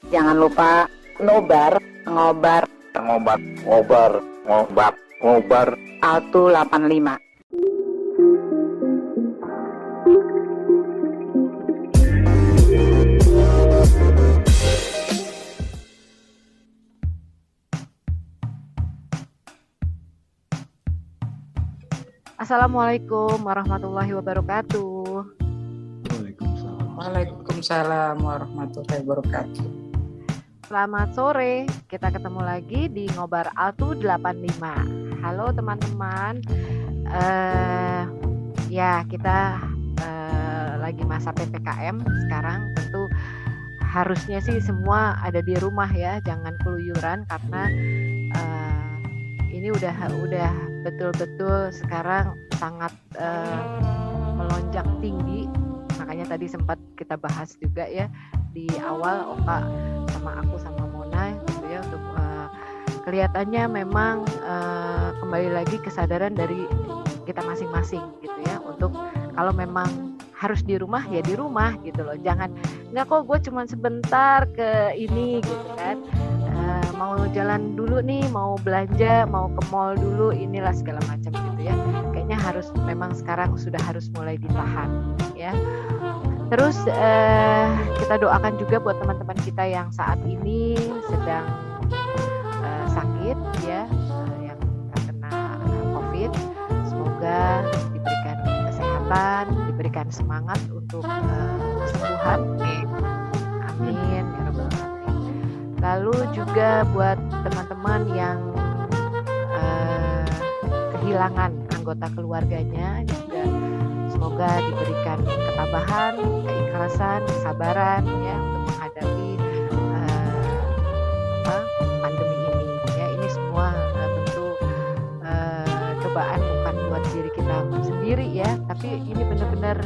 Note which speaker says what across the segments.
Speaker 1: Jangan lupa nobar, ngobar Altu 85.
Speaker 2: Assalamualaikum warahmatullahi wabarakatuh.
Speaker 3: Waalaikumsalam warahmatullahi wabarakatuh.
Speaker 2: Selamat sore, kita ketemu lagi di Ngobar Altu 85. Halo teman-teman, kita lagi masa PPKM sekarang. Tentu harusnya sih semua ada di rumah ya, jangan keluyuran karena ini udah betul-betul sekarang sangat melonjak tinggi. Makanya tadi sempat kita bahas juga ya di awal, Oka sama aku sama Mona gitu ya, untuk kelihatannya memang kembali lagi kesadaran dari kita masing-masing gitu ya, untuk kalau memang harus di rumah ya di rumah gitu loh, jangan nggak kok gue cuma sebentar ke ini gitu kan, mau jalan dulu nih, mau belanja, mau ke mall dulu, inilah segala macam gitu ya. Kayaknya harus memang sekarang sudah harus mulai ditahan ya. Terus kita doakan juga buat teman-teman kita yang saat ini sedang sakit ya, yang terkena COVID. Semoga diberikan kesehatan, diberikan semangat untuk kesembuhan. Amin ya rabbal alamin. Lalu juga buat teman-teman yang kehilangan anggota keluarganya juga, semoga diberikan ketabahan, keikhlasan, kesabaran ya untuk menghadapi pandemi ini ya. Ini semua tentu cobaan bukan buat diri kita sendiri ya, tapi ini benar-benar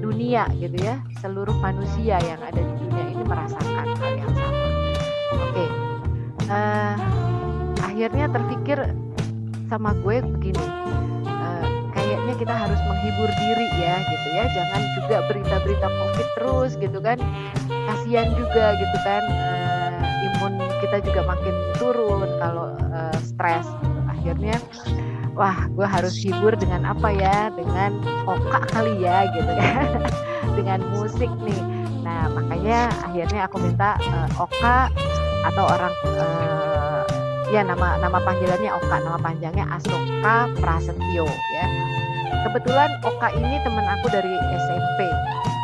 Speaker 2: dunia gitu ya. Seluruh manusia yang ada di dunia ini merasakan hal yang sama. Oke. Akhirnya terpikir sama gue begini, kayaknya kita harus menghibur diri ya gitu ya, jangan juga berita-berita COVID terus gitu kan, kasihan juga gitu kan, imun kita juga makin turun kalau stres gitu. Akhirnya wah, gue harus hibur dengan apa ya, dengan Oka kali ya gitu kan dengan musik nih. Nah makanya akhirnya aku minta Oka atau orang ya nama panggilannya Oka, nama panjangnya Asoka Prasetyo ya. Kebetulan Oka ini teman aku dari SMP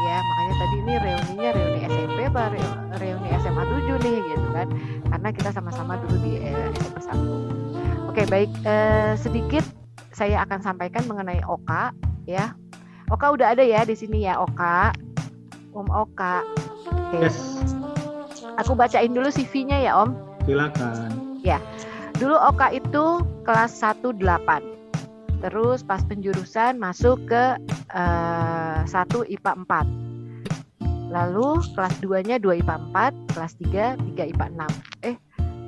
Speaker 2: ya, makanya tadi ini reuni SMP apa reuni SMA 7 nih gitu kan, karena kita sama-sama dulu di SMP 1. Oke baik, sedikit saya akan sampaikan mengenai Oka ya. Oka udah ada ya di sini ya Oka, Oka. Oke.
Speaker 4: Yes.
Speaker 2: Aku bacain dulu CV-nya ya Om.
Speaker 4: Silakan.
Speaker 2: Ya, dulu Oka itu kelas 1 8. Terus pas penjurusan masuk ke 1 IPA 4. Lalu kelas 2-nya 2 IPA 4, kelas 3 IPA 6.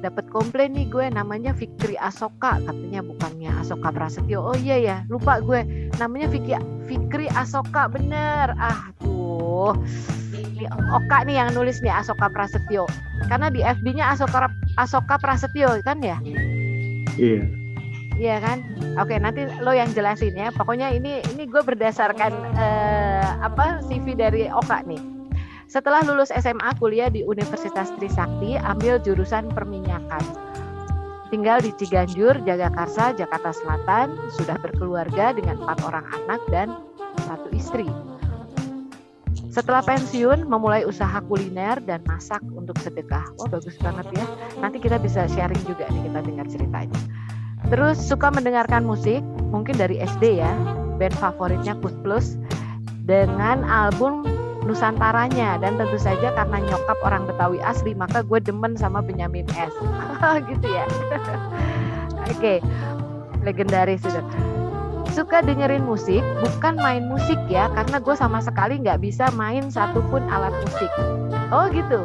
Speaker 2: Dapat komplain nih gue, namanya Fikri Asoka, katanya bukannya Asoka Prasetyo. Oh iya ya, lupa gue. Namanya Fikri Asoka, bener. Tuh. Oka nih yang nulis nih Asoka Prasetyo. Karena di FB-nya Asoka Prasetyo kan ya?
Speaker 4: Iya.
Speaker 2: Iya kan? Oke, nanti lo yang jelasin ya. Pokoknya ini gue berdasarkan CV dari Oka nih. Setelah lulus SMA, kuliah di Universitas Trisakti, ambil jurusan perminyakan. Tinggal di Ciganjur, Jagakarsa, Jakarta Selatan. Sudah berkeluarga dengan 4 orang anak dan 1 istri. Setelah pensiun, memulai usaha kuliner dan masak untuk sedekah. Wah, bagus banget ya. Nanti kita bisa sharing juga nih, kita dengar ceritanya. Terus suka mendengarkan musik, mungkin dari SD ya. Band favoritnya Pus Plus dengan album Nusantaranya. Dan tentu saja karena nyokap orang Betawi asli, maka gue demen sama Benyamin S. Gitu ya. Oke, legendaris sudah. Suka dengerin musik, bukan main musik ya, karena gue sama sekali nggak bisa main satupun alat musik. Oh gitu,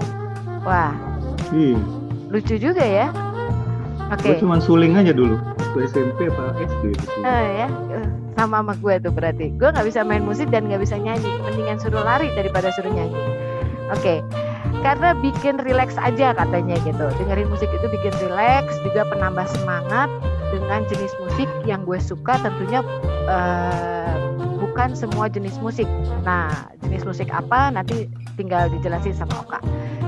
Speaker 2: wah, lucu juga ya. Oke.
Speaker 4: Gue cuma suling aja dulu, waktu SMP apa SD itu.
Speaker 2: Ya, sama gue tuh berarti. Gue nggak bisa main musik dan nggak bisa nyanyi, mendingan suruh lari daripada suruh nyanyi. Oke. karena bikin rileks aja katanya gitu. Dengerin musik itu bikin rileks, juga penambah semangat dengan jenis musik yang gue suka tentunya bukan semua jenis musik. Nah, jenis musik apa nanti tinggal dijelasin sama Oka.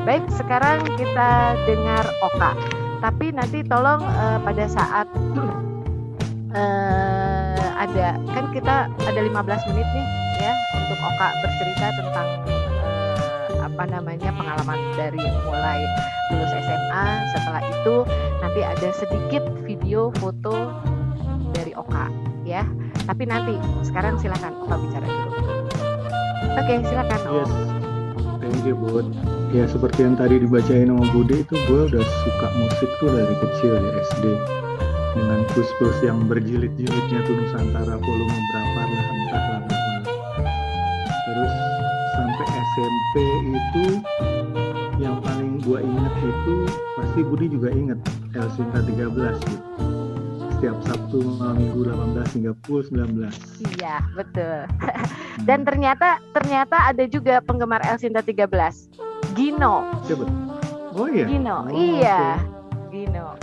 Speaker 2: Baik, sekarang kita dengar Oka. Tapi nanti tolong pada saat ada, kan kita ada 15 menit nih ya untuk Oka bercerita tentang pengalaman dari mulai lulus SMA. Setelah itu nanti ada sedikit video foto dari Oka ya. Tapi nanti sekarang silakan Oka bicara dulu. Oke, silakan.
Speaker 4: Yes, thank you Bud. Ya seperti yang tadi dibacain sama Bude itu, gue udah suka musik tuh dari kecil ya, SD. Dengan plus yang berjilid-jilidnya tuh Nusantara volume berapa lah, entahlah. Terus sampai SMP itu yang paling gue inget itu pasti Budi juga inget El Sinta 13 gitu. Setiap Sabtu malam Minggu 18 hingga pukul 19.
Speaker 2: Iya, betul. Dan ternyata ada juga penggemar El Sinta 13. Gino.
Speaker 4: Siapa? Oh iya.
Speaker 2: Gino.
Speaker 4: Oh,
Speaker 2: iya.
Speaker 4: okay.
Speaker 2: Gino.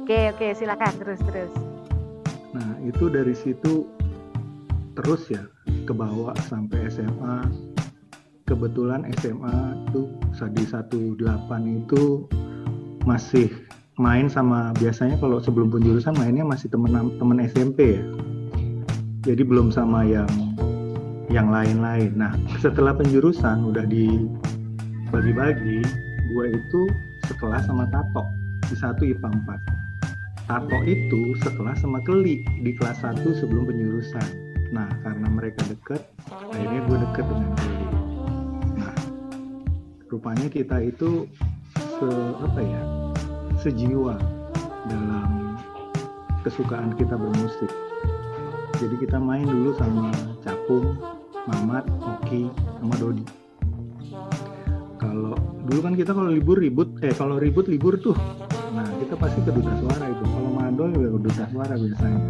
Speaker 2: Oke, silakan terus.
Speaker 4: Nah, itu dari situ terus ya ke bawah sampai SMA. Kebetulan SMA tuh di 18 itu masih main sama, biasanya kalau sebelum penjurusan mainnya masih temen SMP ya. Jadi belum sama yang lain-lain. Nah, setelah penjurusan udah dibagi-bagi, gue itu sekelas sama Tato di 1 IPA 4. Tato itu sekelas sama Keli di kelas 1 sebelum penjurusan. Nah, karena mereka deket, akhirnya gue deket dengan Keli. Nah, rupanya kita itu sejiwa dalam kesukaan kita bermusik. Jadi kita main dulu sama Capung, Mamat, Oki, sama Dodi. Kalau dulu kan kita kalau ribut libur tuh. Nah, kita pasti ke Duta Suara itu. Kalau Madol juga ke Duta Suara biasanya.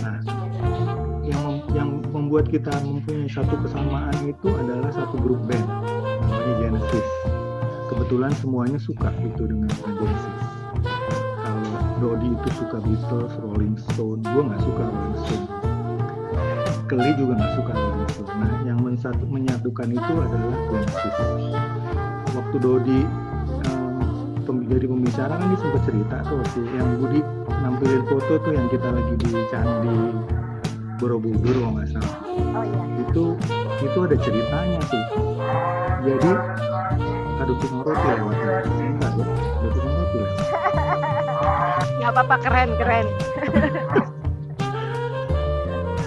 Speaker 4: Nah, yang membuat kita mempunyai satu kesamaan itu adalah satu grup band namanya Genesis. Kebetulan semuanya suka itu dengan Genesis. Kalau Dodi itu suka Beatles, Rolling Stone, gue nggak suka Rolling Stone. Kelly juga nggak suka Rolling Stone. Nah, yang menyatukan itu adalah Genesis. Waktu Dodi jadi pembicara kan dia sempat cerita tuh waktu yang Budi nampilin foto tuh yang kita lagi di Candi Borobudur kalau nggak salah.
Speaker 2: Oh iya.
Speaker 4: Itu ada ceritanya tuh. Jadi ada tukang roti lewatnya. Enggak ya, ada tukang roti lewat.
Speaker 2: Nggak apa-apa, keren.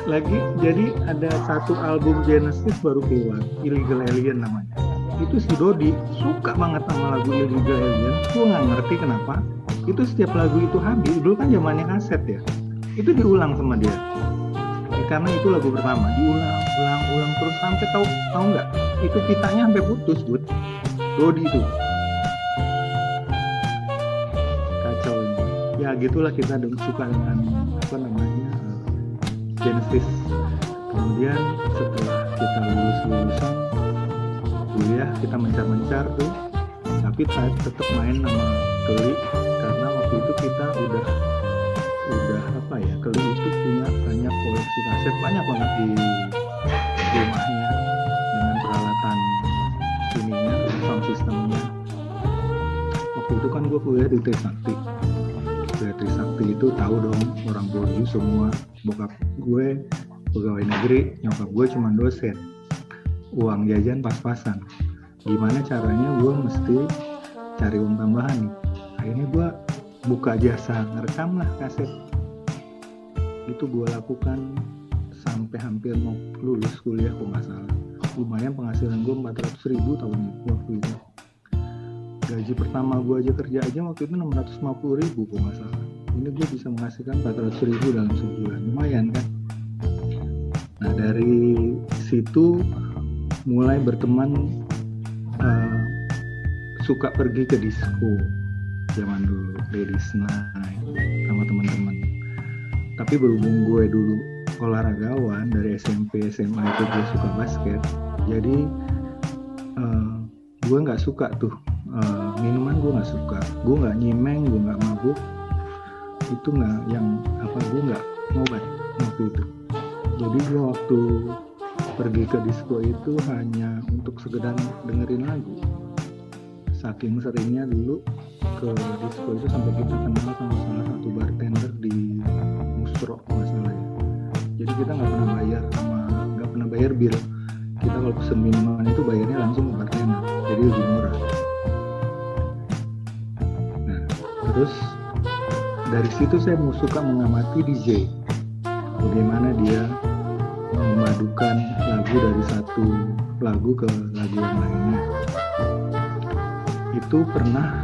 Speaker 4: Lagi, jadi ada satu album Genesis baru keluar, Illegal Alien namanya. Itu si Dodi suka banget sama lagu Illegal Alien. Gue nggak ngerti kenapa. Itu setiap lagu itu habis, dulu kan zamannya kaset ya. Itu diulang sama dia. Karena itu lagu pertama, diulang terus sampai tahu nggak? Itu pitanya sampai putus, Bud. Dodi itu kacau ini. Ya gitulah kita suka dengan Genesis. Kemudian setelah kita lulusan kuliah kita mencar tuh, tapi tetap main sama Keli karena waktu itu kita udah Keli itu punya banyak koleksi kaset, banyak banget di rumahnya dengan peralatan sound systemnya. Waktu itu kan gue kuliah di Trisakti. Trisakti itu tahu dong, orang Boju semua. Bokap gue pegawai negeri, nyokap gue cuma dosen. Uang jajan pas-pasan. Gimana caranya gue mesti cari uang tambahan nih. Akhirnya gue buka jasa ngerekam lah kaset. Itu gue lakukan sampai hampir mau lulus kuliah kok nggak salah. Lumayan penghasilan gue 400.000 tahun waktu itu. Gaji pertama gue aja kerja aja waktu itu 650.000 kok nggak salah. Ini gue bisa menghasilkan 400.000 dalam sebulan, lumayan kan. Nah dari situ mulai berteman, suka pergi ke disco zaman dulu, Ladies Night sama teman-teman. Tapi berhubung gue dulu olahragawan dari SMP SMA itu gue suka basket, jadi gue nggak suka tuh minuman, gue nggak suka, gue nggak nyimeng, gue nggak mabuk, itu nggak yang apa, gue nggak ngobat waktu itu. Jadi gue waktu pergi ke disco itu hanya untuk sekedar dengerin lagu. Saking seringnya dulu ke disco itu sampai kita kenal sama salah satu bartender di Musro nggak salah ya. Jadi kita nggak pernah bayar bir. Kita kalau pesen minuman itu bayarnya langsung ke bartender, jadi lebih murah. Nah, terus dari situ saya suka mengamati DJ, bagaimana dia memadukan lagu dari satu lagu ke lagu yang lainnya. Itu pernah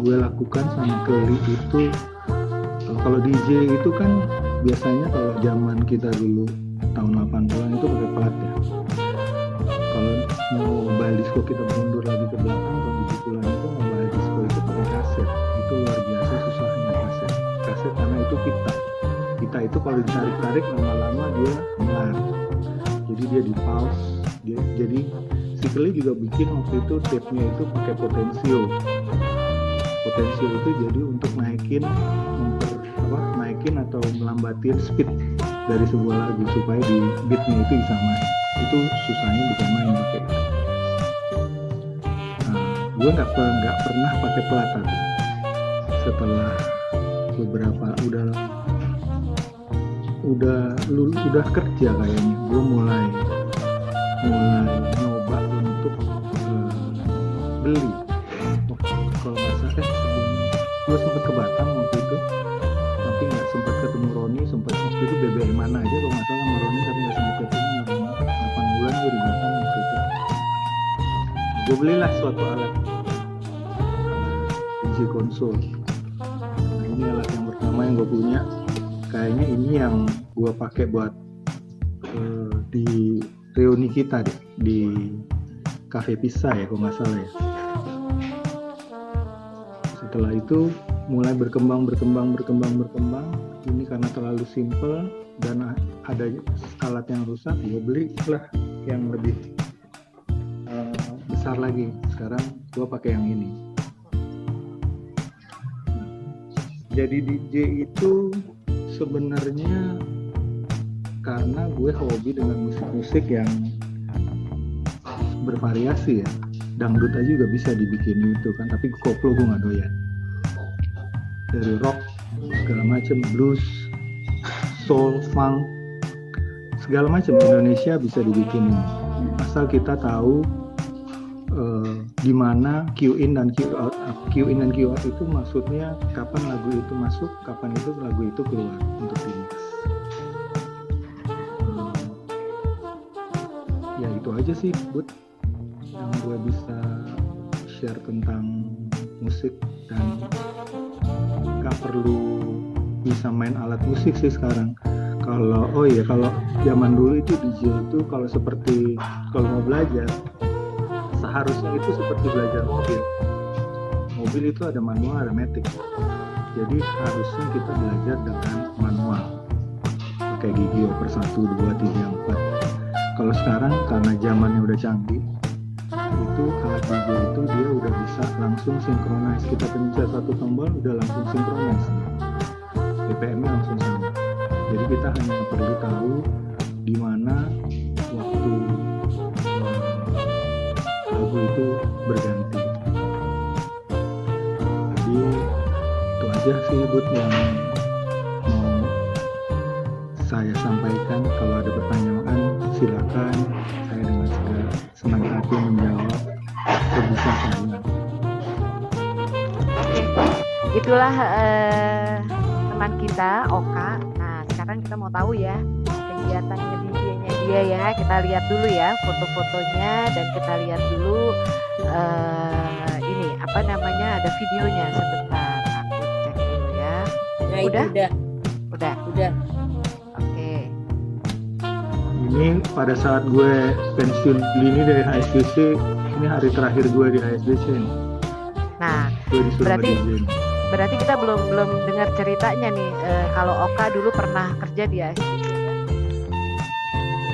Speaker 4: gue lakukan sama Kelly itu. Kalau DJ itu kan biasanya kalau zaman kita dulu tahun 80-an itu pakai plat ya. Kalau mobile disco kita mundur lagi ke belakang, tahun 70-an itu mobile disco itu pakai kaset. Itu luar biasa susahnya kaset karena itu pita itu kalau ditarik-tarik lama-lama dia melar, jadi dia di pause. Jadi si Kelly juga bikin waktu itu tape-nya itu pakai potensio itu jadi untuk naikin atau melambatin speed dari sebuah lagu supaya di beatnya itu disamain. Itu susahnya bukan main pakai itu. Gue nggak pernah pakai pelata. Setelah beberapa udah kerja kayaknya, gue mulai nyoba untuk beli. Kalau nggak salah gue sempat ke Batam waktu itu, tapi nggak sempat ketemu Roni. Sempat waktu itu BBM mana aja kalau nggak salah sama Roni, tapi nggak sempat ketemu. 8 bulan gue di Batam waktu itu. Gue belilah suatu alat DJ konsol. Nah, ini alat yang pertama yang gue punya. Kayaknya ini yang gue pakai buat di reuni kita deh, di Cafe Pisa ya kalau nggak salah ya. Setelah itu mulai berkembang. Ini karena terlalu simple dan ada alat yang rusak, gue beli lah yang lebih besar lagi. Sekarang gue pakai yang ini. Jadi DJ itu sebenarnya karena gue hobi dengan musik-musik yang bervariasi ya. Dangdut aja juga bisa dibikin itu kan, tapi koplo gue nggak doyan. Dari rock segala macam, blues, soul, funk, segala macam Indonesia bisa dibikin. Asal kita tahu di mana Q in dan Q out. Q in dan Q out itu maksudnya kapan lagu itu masuk, kapan itu lagu itu keluar untuk remix. Ya itu aja sih, Bud, yang gue bisa share tentang musik. Dan gak perlu bisa main alat musik sih sekarang. Kalau zaman dulu itu DJ itu kalau mau belajar seharusnya itu seperti belajar mobil. Mobil itu ada manual, ada matic. Jadi harusnya kita belajar dengan manual, pakai gigi per 1, 2, 3, 4. Kalau sekarang karena zamannya udah canggih, itu alat DJ itu dia udah bisa langsung synchronize. Kita pencet satu tombol udah langsung synchronize, BPM-nya langsung sama. Jadi kita hanya perlu tahu di mana waktu lagu itu berganti. Jadi itu aja sih Bud yang mau saya sampaikan. Kalau ada pertanyaan silakan, saya dengan segala senang hati menjawab sebisa saya.
Speaker 2: Itulah teman kita Oka. Nah sekarang kita mau tahu ya kegiatannya dia ya. Kita lihat dulu ya foto-fotonya dan kita lihat dulu ini apa namanya, ada videonya sebentar. Aku cek dulu ya.
Speaker 5: Nah,
Speaker 2: udah?
Speaker 5: Udah.
Speaker 2: Oke.
Speaker 4: Ini pada saat gue pensiun ini dari HSBC, ini hari terakhir gue di HSBC nih.
Speaker 2: Nah,
Speaker 4: Gue disuruh
Speaker 2: berarti kita belum dengar ceritanya nih. Kalau Oka dulu pernah kerja di HSBC.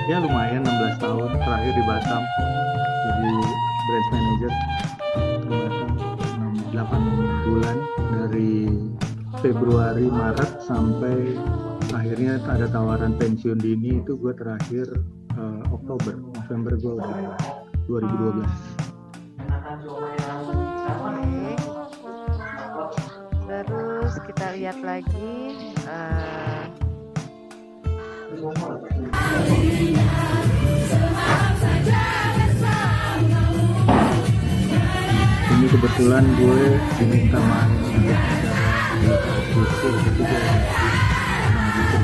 Speaker 4: Ya lumayan 16 tahun terakhir di Batam jadi branch manager manajer Batam 8 bulan dari Februari Maret sampai akhirnya ada tawaran pensiun dini. Itu gue terakhir November gue udah 2012.
Speaker 2: Terus kita lihat lagi
Speaker 4: ini kebetulan gue diminta kerja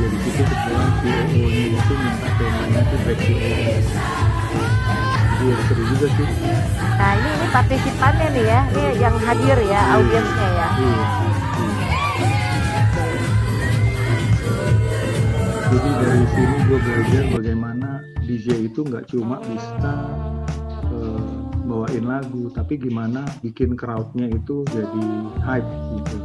Speaker 4: di situ. Kebetulan CEO-nya itu minta temanya itu back to office. Jadi ya seru juga sih.
Speaker 2: nah ini partisipannya nih ya, ini yang hadir ya, audiensnya ya.
Speaker 4: Iya. Jadi dari sini gue belajar bagaimana DJ itu nggak cuma bisa bawain lagu, tapi gimana bikin crowd-nya itu jadi hype gitu.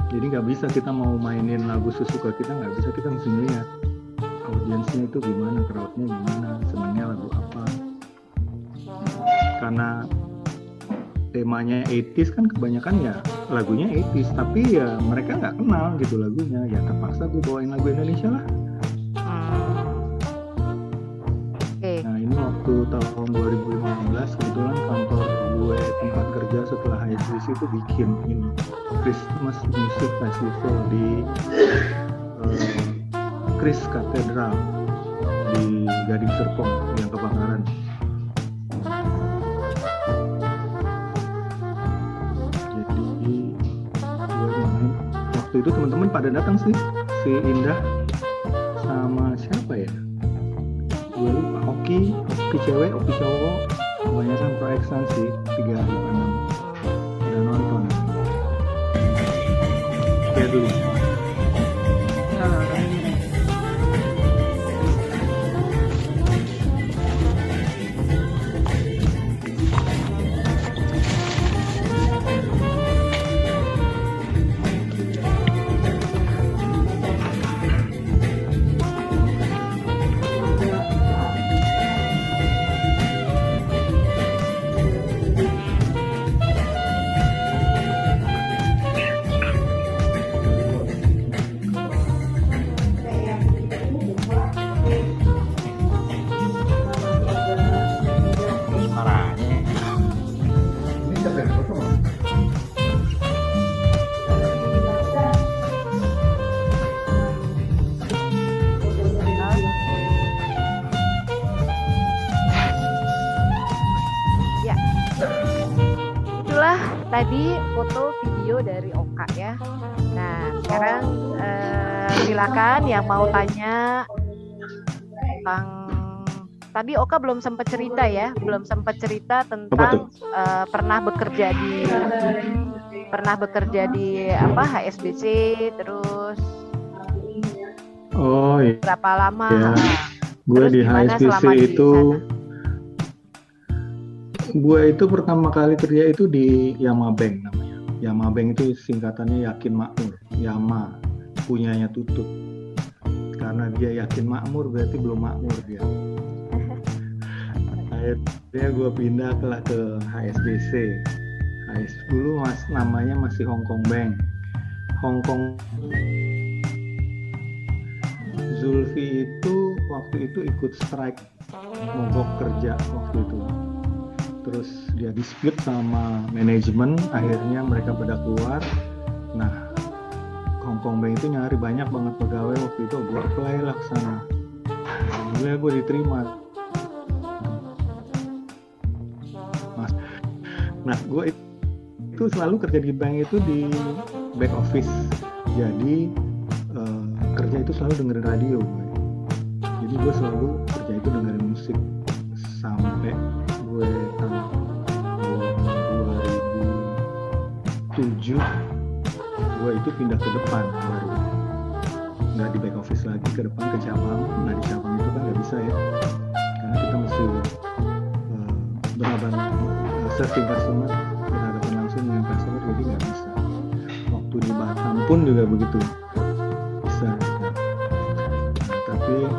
Speaker 4: Jadi nggak bisa kita mau mainin lagu sesuka kita, nggak bisa, kita mesti lihat audiensnya itu gimana, crowd-nya gimana, senangnya lagu apa. Karena temanya 80s kan kebanyakan ya lagunya 80s, tapi ya mereka nggak kenal gitu lagunya, ya terpaksa gue bawain lagu Indonesia lah. Nah ini waktu tahun 2015 kebetulan kantor gue tempat kerja setelah HSBC itu bikin ini Christmas Music Festival di Chris Cathedral di Gading Serpong yang kebakaran. Jadi gue main waktu itu teman-teman pada datang sih, si Indah sama siapa ya? Gue lupa, Oki cewek, Oki cowok, kebanyakan proyeksan sih, 3 hari panem udah nonton. Kayak dulu.
Speaker 2: Tadi foto video dari Oka ya. Nah sekarang silakan yang mau tanya tentang tadi Oka belum sempat cerita ya, tentang pernah bekerja di apa HSBC, terus berapa lama?
Speaker 4: Ya. Gue di HSBC itu gue itu pertama kali kerja itu di Yama Bank namanya. Yama Bank itu singkatannya Yakin Makmur. Yama punyanya Tutut. Karena dia yakin makmur berarti belum makmur dia. Akhirnya gue pindah ke HSBC. Dulu namanya masih Hongkong Bank. Hongkong Zulfi itu waktu itu ikut strike mogok kerja waktu itu. Terus dia dispute sama manajemen, akhirnya mereka pada keluar. Nah, Hongkong Bank itu nyari banyak banget pegawai waktu itu, gue apply lah ke sana. Alhamdulillah gue diterima. Nah, gue itu selalu kerja di bank itu di back office. Jadi kerja itu selalu dengerin radio. Jadi gue selalu kerja itu dengerin musik sampai gue tahun 2007 gue itu pindah ke depan, baru nggak di back office lagi, ke depan ke cabang. Nah di cabang itu kan nggak bisa ya, karena kita mesti serving customer, berhadapan langsung dengan customer, jadi nggak bisa. Waktu di Batam pun juga begitu, bisa. Nah, tapi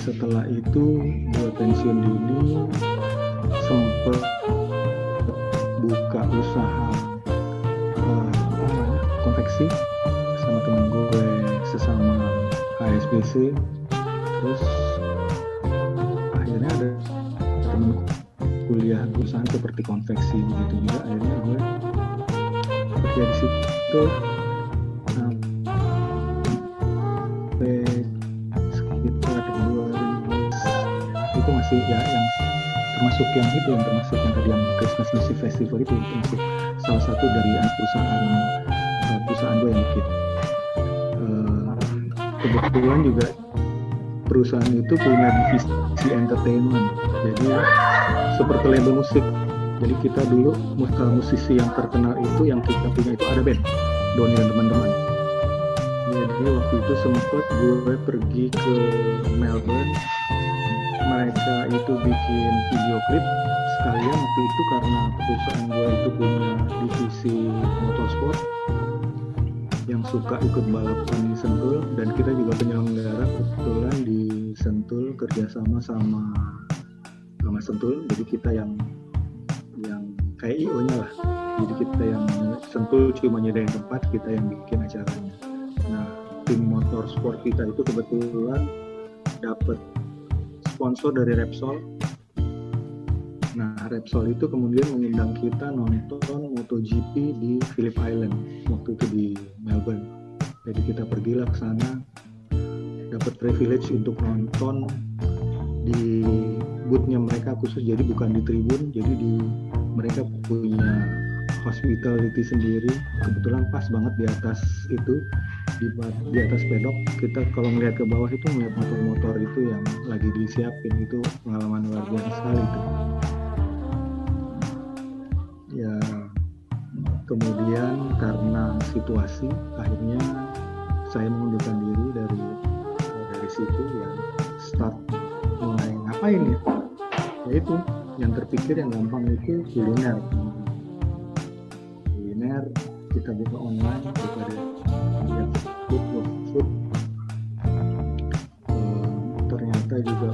Speaker 4: setelah itu gue pensiun dini, sempet buka usaha konveksi sama temen gue sesama HSBC. Terus akhirnya ada temen kuliah perusahaan seperti konveksi begitu juga, akhirnya gue kerja di situ sampai sekitar 2000 itu masih ya yang termasuk yang tadi yang Christmas Music Festival itu termasuk salah satu dari perusahaan gue yang bikin. Kebetulan juga perusahaan itu punya divisi entertainment, jadi seperti label musik. Jadi kita dulu musisi yang terkenal itu yang kita punya itu ada band Doni dan teman-teman. Jadi waktu itu sempat gue pergi ke Melbourne, mereka itu bikin video klip sekalian. Waktu itu karena perusahaan gue itu punya divisi motorsport yang suka ikut balapan di Sentul, dan kita juga penyelenggara kebetulan di Sentul kerjasama sama Sentul. Jadi kita yang kayak IO-nya lah. Jadi kita yang Sentul cuma nyediain tempat, kita yang bikin acaranya. Nah, tim motorsport kita itu kebetulan dapat sponsor dari Repsol. Nah, Repsol itu kemudian mengundang kita nonton MotoGP di Phillip Island waktu itu di Melbourne. Jadi kita pergilah ke sana, dapat privilege untuk nonton di booth-nya mereka khusus, jadi bukan di tribun, jadi mereka punya hospitality sendiri. Kebetulan pas banget di atas itu, di atas pedok, kita kalau melihat ke bawah itu melihat motor-motor itu yang lagi disiapin. Itu pengalaman luar biasa sekali itu. Ya, kemudian karena situasi akhirnya saya mengundurkan diri dari situ, ya start mulai ngapain ya, yaitu yang terpikir yang gampang itu kuliner. Kita buka online, kita lihat food. Ternyata juga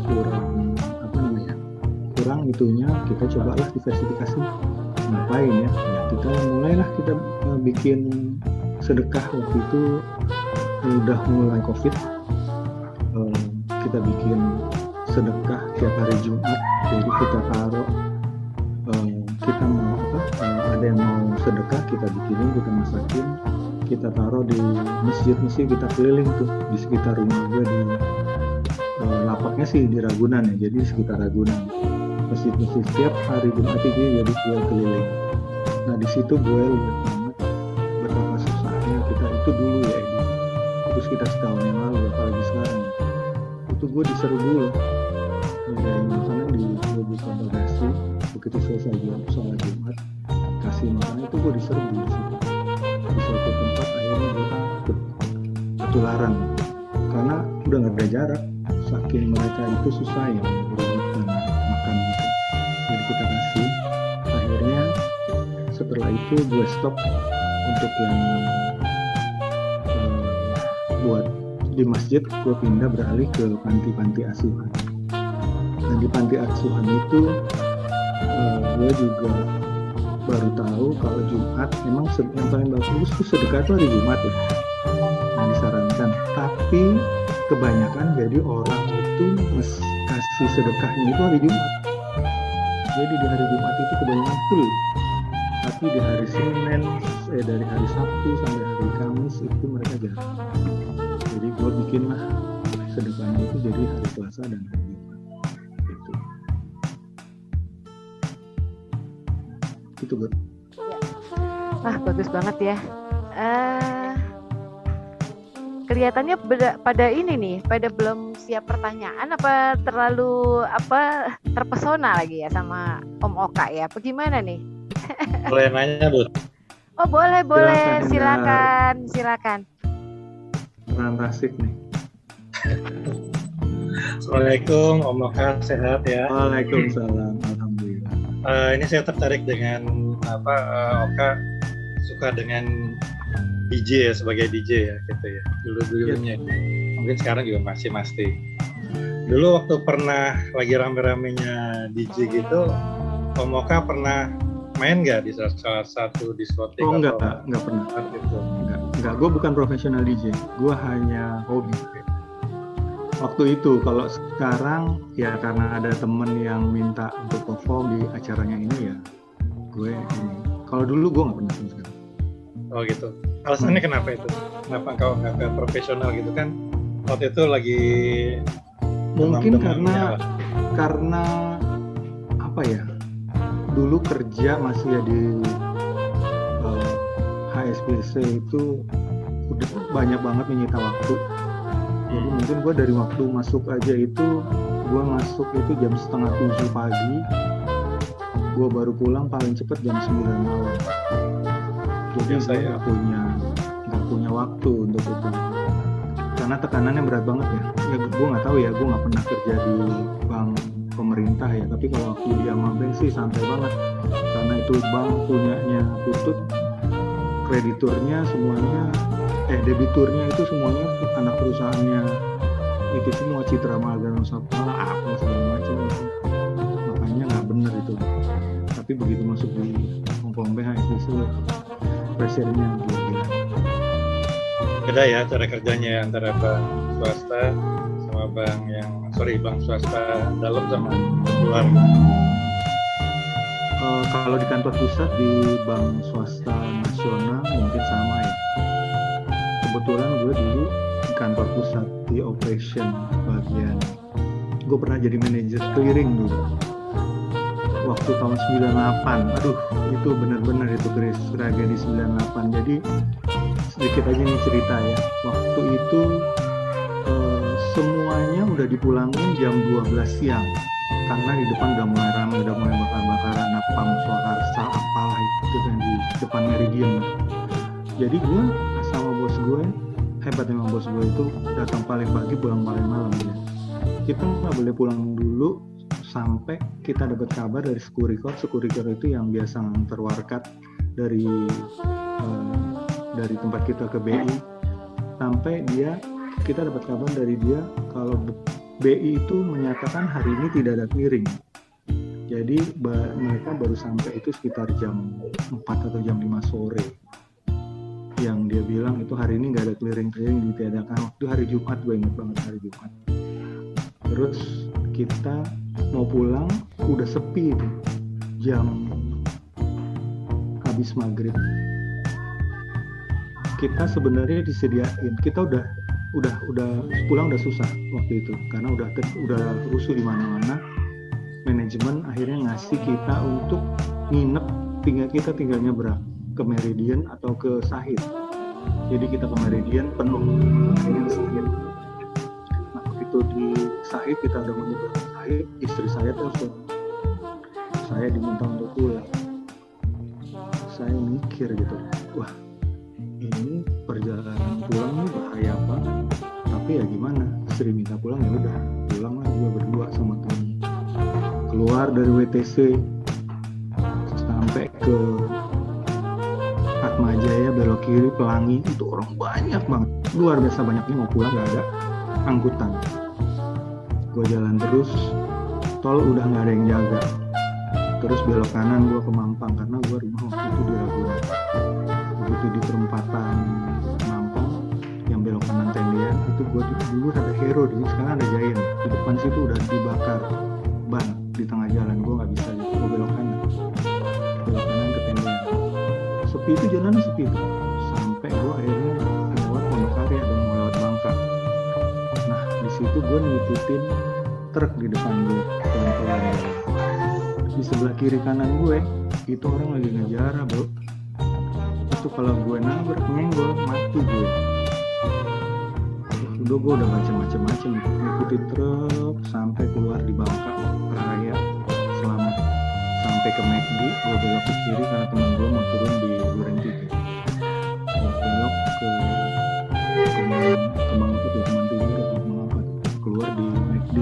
Speaker 4: kurang itunya, kita cobalah diversifikasi. Ngapain ya? Kita mulailah kita bikin sedekah. Waktu itu udah mulai COVID, kita bikin sedekah tiap hari Jumat. Jadi kita taruh, kita mau ada yang mau sedekah, kita bikinin, kita masakin, kita taruh di masjid-masjid, kita keliling tuh di sekitar rumah gue. Di lapaknya sih di Ragunan ya, jadi di sekitar Ragunan masjid-masjid setiap hari Jumat itu jadi gue keliling. Nah di situ gue lihat banget betapa susahnya kita itu dulu ya, itu sekitar setahun yang lalu, apalagi sekarang itu gue diserbu loh. Dari sana gue buka bagasi, begitu selesai sholat Jumat kasih makan, itu gue diserbu di situ. Di suatu tempat akhirnya gue ketularan karena udah nggak ada jarak, saking mereka itu susah ya berebutan makan gitu. Jadi kita kasih. Akhirnya setelah itu gue stop untuk yang buat di masjid, gue pindah beralih ke panti-panti asuhan. Dan di panti asuhan itu gue juga baru tahu kalau Jumat memang yang paling bagus itu sedekah itu hari Jumat ya, yang disarankan. Tapi kebanyakan jadi orang itu kasih sedekahnya itu hari Jumat. Jadi di hari Jumat itu kebanyakan full. Tapi di hari Senin, dari hari Sabtu sampai hari Kamis itu mereka jarang. Jadi gue bikinlah sedekahnya itu jadi hari Selasa dan hari Jumat. Itu buat.
Speaker 2: Wah, bagus banget ya. Kelihatannya pada ini nih, pada belum siap pertanyaan, apa terlalu terpesona lagi ya sama Om Oka ya? Bagaimana nih?
Speaker 5: Boleh nanya, Bu?
Speaker 2: Oh, boleh. Silakan.
Speaker 4: Orang Tasik nih.
Speaker 5: Assalamualaikum, Om Oka, sehat ya?
Speaker 4: Waalaikumsalam, alhamdulillah.
Speaker 5: Ini saya tertarik dengan Oka suka dengan DJ ya, sebagai DJ ya gitu ya. Dulu-dulunya. Mungkin sekarang juga masih pasti. Dulu waktu pernah lagi rame-ramenya DJ gitu, Om Oka pernah main nggak di salah satu diskotik?
Speaker 4: Oh enggak
Speaker 5: atau
Speaker 4: pernah.
Speaker 5: gitu?
Speaker 4: Enggak. Gue bukan profesional DJ. Gue hanya hobi. Waktu itu, kalau sekarang ya karena ada temen yang minta untuk perform di acaranya ini ya, gue ini. Kalau dulu gue nggak pernah sama sekali.
Speaker 5: Oh gitu. Alasannya kenapa itu? Kenapa kau nggak ke profesional gitu kan? Waktu itu lagi
Speaker 4: Mungkin
Speaker 5: demam-demamnya.
Speaker 4: karena apa ya? Dulu kerja masih ya di HSBC itu udah banyak banget menyita waktu. Jadi mungkin gue dari waktu masuk aja itu, gue masuk itu jam 6:30 pagi, gue baru pulang paling cepat jam 9 malam. Jadi
Speaker 5: Biasa
Speaker 4: saya
Speaker 5: ya.
Speaker 4: nggak punya waktu untuk itu. Karena tekanannya berat banget ya. Ya gue nggak tahu ya, gue nggak pernah kerja di bank pemerintah ya. Tapi kalau waktu di Amabank sih santai banget. Karena itu bank punyanya Tutut, krediturnya semuanya, debiturnya itu semuanya anak perusahaannya itu semua Citra Marga Nusantara apa segala macam itu. Makanya nggak bener itu. Tapi begitu masuk di Hongkong Bank HSBC, pressure-nya gila-gila.
Speaker 5: Beda ya cara kerjanya antara bank swasta sama bank swasta dalam sama luar.
Speaker 4: Kalau di kantor pusat di bank swasta nasional mungkin sama ya. Kebetulan gue dulu di kantor pusat di operation bagian. Gue pernah jadi manajer clearing dulu. Waktu tahun 98. Aduh, itu benar-benar itu Grace Raga di 98. Jadi sedikit aja nih cerita ya. Waktu itu semuanya udah dipulangin jam 12 siang. Karena di depan udah mulai ramai, udah mulai bakar-bakaran napam, Swakarsa, apalah itu kan di depan Meridian. Jadi gue sama bos gue, hebat memang bos gue itu datang paling pagi pulang paling malam ya. Kita nggak boleh pulang dulu sampai kita dapat kabar dari Securicor itu yang biasa nganter warkat dari tempat kita ke BI, sampai kita dapat kabar dari dia kalau BI itu menyatakan hari ini tidak ada clearing. Jadi mereka baru sampai itu sekitar jam 4 atau jam 5 sore. Yang dia bilang itu hari ini nggak ada clearing ditiadakan. Waktu hari Jumat, gue ingat banget hari Jumat. Terus kita mau pulang udah sepi itu jam habis maghrib. Kita sebenarnya disediain, kita udah pulang udah susah waktu itu karena udah rusuh di mana-mana. Manajemen akhirnya ngasih kita untuk nginep, kita tinggal nyebrang ke Meridian atau ke Sahid. Jadi kita ke Meridian penuh, akhirnya di Sahid. Nah begitu di Sahid kita udah mau nyebrang ke Sahid, istri saya telepon, saya diminta untuk pulang. Saya mikir gitu, wah ini perjalanan pulang ini bahaya banget. Tapi ya gimana, istri minta pulang ya udah pulang lah, gue berdua sama temen. Keluar dari WTC sampai ke Atmajaya belok kiri Pelangi, itu orang banyak banget, luar biasa banyaknya. Mau pulang nggak ada angkutan, gue jalan terus, tol udah nggak ada yang jaga. Terus belok kanan gue ke Mampang karena gue rumah waktu itu di Ragunan. Begitu di perempatan Mampang yang belok kanan tendean itu gue dulu ada Hero, sekarang ada Giant. Di depan situ udah dibakar ban di tengah jalan, gue nggak bisa gitu. Gue belok kanan ke tendean. Sepi itu, jalannya sepi itu. Sampai gue akhirnya lewat Pondokarya dan mau lewat Bangka. Nah di situ gue ngikutin truk di depan gue pelan-pelan. Di sebelah kiri kanan gue itu orang lagi ngejar bro. Itu kalau gue nabrak nyenggol mati gue. Udah gue udah macam-macam ngikutin truk sampai keluar di Bangka Raya selamat. Sampai ke McD, gue belok ke kiri karena teman gue mau turun di Duren 3. Gue belok ke Kemang apa tuh, Kemang Tinggi atau Kemang apa, keluar di McD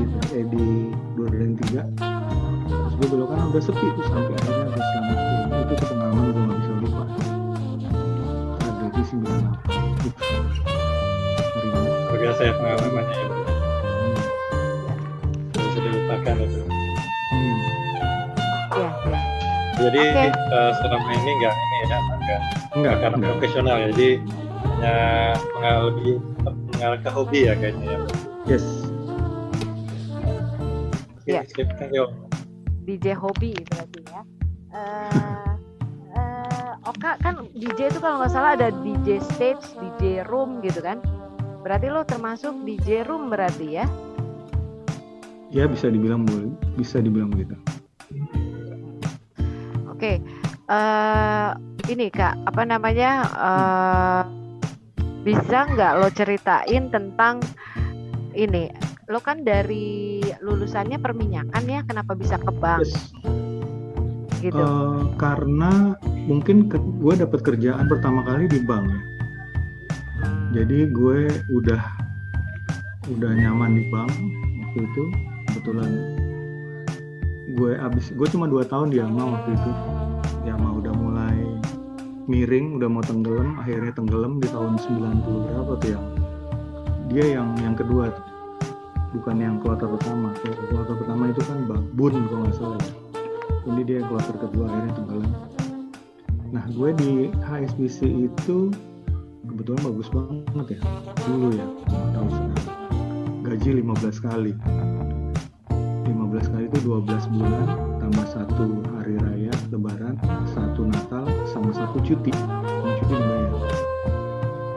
Speaker 4: di Duren 3. Terus gue belok kanan udah sepi tuh sampai akhirnya gue selamat turun. Itu tuh pengalaman gue nggak bisa lupa. Tragedi 98.
Speaker 5: Luar biasa ya pengalamannya ya. Bisa dilupakan itu.
Speaker 2: Ya, ya.
Speaker 5: Jadi
Speaker 2: Oke.
Speaker 5: selama ini nggak
Speaker 4: Enggak,
Speaker 5: karena
Speaker 4: enggak.
Speaker 5: profesional ya, jadi hanya mengalir ke hobi ya kayaknya ya.
Speaker 4: Yes.
Speaker 5: Oke,
Speaker 2: Iya.
Speaker 5: sip, thank you.
Speaker 2: DJ hobi berarti ya. Oka kan DJ itu kalau nggak salah ada DJ stage, DJ room gitu kan. Berarti lo termasuk DJ room berarti ya?
Speaker 4: Ya bisa dibilang boleh, bisa dibilang begitu.
Speaker 2: Oke. Ini Kak, apa namanya? Bisa nggak lo ceritain tentang ini? Lo kan dari lulusannya perminyakan ya, kenapa bisa ke bank
Speaker 4: Yes.
Speaker 2: gitu?
Speaker 4: Karena mungkin gue dapat kerjaan pertama kali di bank ya. Jadi gue udah nyaman di bank waktu itu. Kebetulan gue cuma 2 tahun di Yama waktu itu. Yama udah mulai miring, udah mau tenggelam, akhirnya tenggelam di tahun 90 berapa tuh ya. Dia yang kedua tuh. Bukan yang kuartal pertama. Kuartal pertama itu kan Bun kalau nggak salah ya. Ini dia kuartal kedua akhirnya tenggelam. Nah gue di HSBC itu kebetulan bagus banget ya dulu ya, tahun sekarang gaji 15 kali 15 kali itu 12 bulan tambah 1 hari raya lebaran, 1 Natal sama 1 cuti yang cuti dibayar.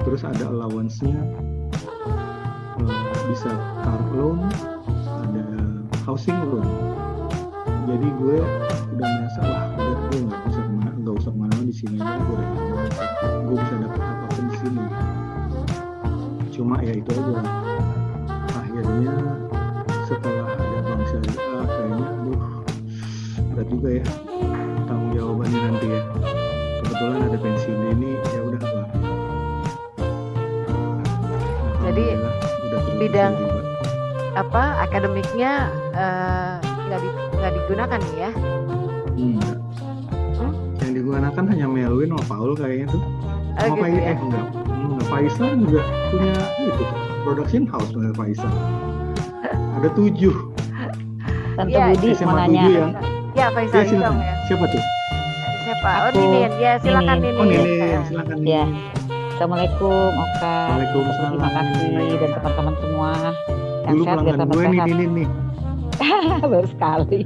Speaker 4: Terus ada allowance-nya, bisa car loan, ada housing loan. Jadi gue udah merasa wah udah gue nggak usah kemana-mana di sini aja, gue bisa dapat apapun di sini. Cuma ya itu aja, akhirnya setelah ada bank syariah kayaknya berat juga ya tanggung jawabannya nanti ya. Kebetulan ada pensiun dini, ya udah lah.
Speaker 2: Jadi
Speaker 4: udah
Speaker 2: bidang
Speaker 4: juga.
Speaker 2: apa akademiknya nggak digunakan nih ya?
Speaker 4: Enggak. Yang digunakan hanya Melwin sama Paul kayaknya tuh. Sama
Speaker 2: Gitu ya?
Speaker 4: enggak. Faisal juga punya itu production house dengan Faisal. Ada 7.
Speaker 6: Tante
Speaker 2: Iya,
Speaker 6: Budi mau
Speaker 4: SMA
Speaker 6: nanya.
Speaker 4: 7 ya.
Speaker 2: Ya Faisal
Speaker 4: Ya, silakan.
Speaker 2: Idong ya.
Speaker 4: Siapa tuh?
Speaker 2: Siapa? Oh
Speaker 6: Aku.
Speaker 2: Ninin. Ya silakan
Speaker 6: Ninin.
Speaker 2: Ninin.
Speaker 4: Oh Ninin, silakan Ninin.
Speaker 6: Ya. Assalamualaikum Oka.
Speaker 4: Waalaikumsalam.
Speaker 6: Terima kasih dan teman-teman semua. Yang
Speaker 4: Dulu
Speaker 6: sehat biar
Speaker 4: pelanggan
Speaker 6: tambah
Speaker 4: gue nih
Speaker 6: sehat.
Speaker 4: Ninin nih.
Speaker 6: Baru sekali.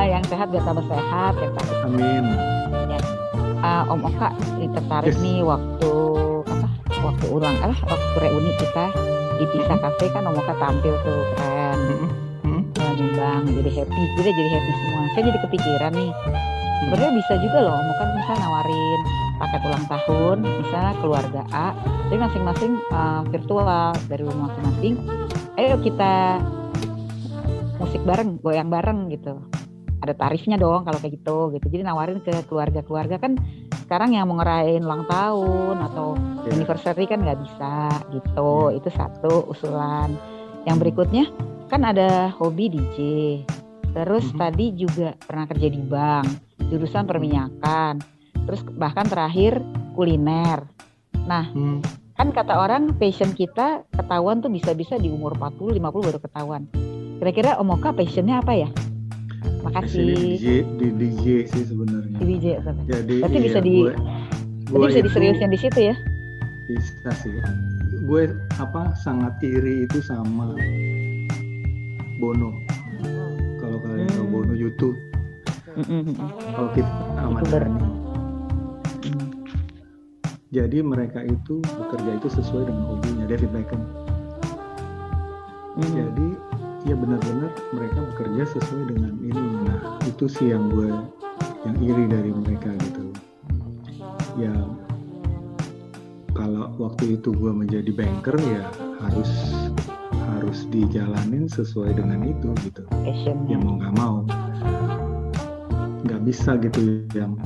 Speaker 6: Yang sehat biar tambah sehat ya Pak.
Speaker 4: Amin.
Speaker 6: Om Oka tertarik
Speaker 4: Yes.
Speaker 6: nih waktu waktu reuni kita di Pisa Cafe kan Om Oka tampil tuh keren. Nyumbang jadi happy, kita jadi happy semua. Saya jadi kepikiran nih. Sebenarnya bisa juga loh, Om Oka misalnya nawarin paket ulang tahun, misalnya keluarga A, jadi masing-masing virtual dari rumah masing-masing. Ayo kita musik bareng, goyang bareng gitu. Ada tarifnya dong kalau kayak gitu. Jadi nawarin ke keluarga-keluarga kan sekarang yang mau ngerayain ulang tahun atau anniversary kan nggak bisa gitu. Itu satu usulan. Yang berikutnya kan ada hobi DJ. Terus tadi juga pernah kerja di bank, jurusan perminyakan. Terus bahkan terakhir kuliner. Nah, kan kata orang passion kita ketahuan tuh bisa-bisa di umur 40, 50 baru ketahuan. Kira-kira Om Oka passionnya apa ya? Makasih.
Speaker 4: Di DJ sih sebenarnya.
Speaker 6: Di DJ.
Speaker 4: Jadi
Speaker 6: berarti
Speaker 4: iya,
Speaker 6: bisa bisa diseriusin di situ ya?
Speaker 4: Bisa sih. Gue sangat iri itu sama Bono. Kalau kalian tahu Bono YouTube. Kalau kita Ahmad Dhani. Jadi mereka itu bekerja itu sesuai dengan hobinya David Beckham. Jadi ya benar-benar mereka bekerja sesuai dengan ini. Nah itu sih yang iri dari mereka gitu. Ya kalau waktu itu gue menjadi banker ya harus dijalanin sesuai dengan itu gitu. Ya mau nggak mau, nggak bisa gitu yang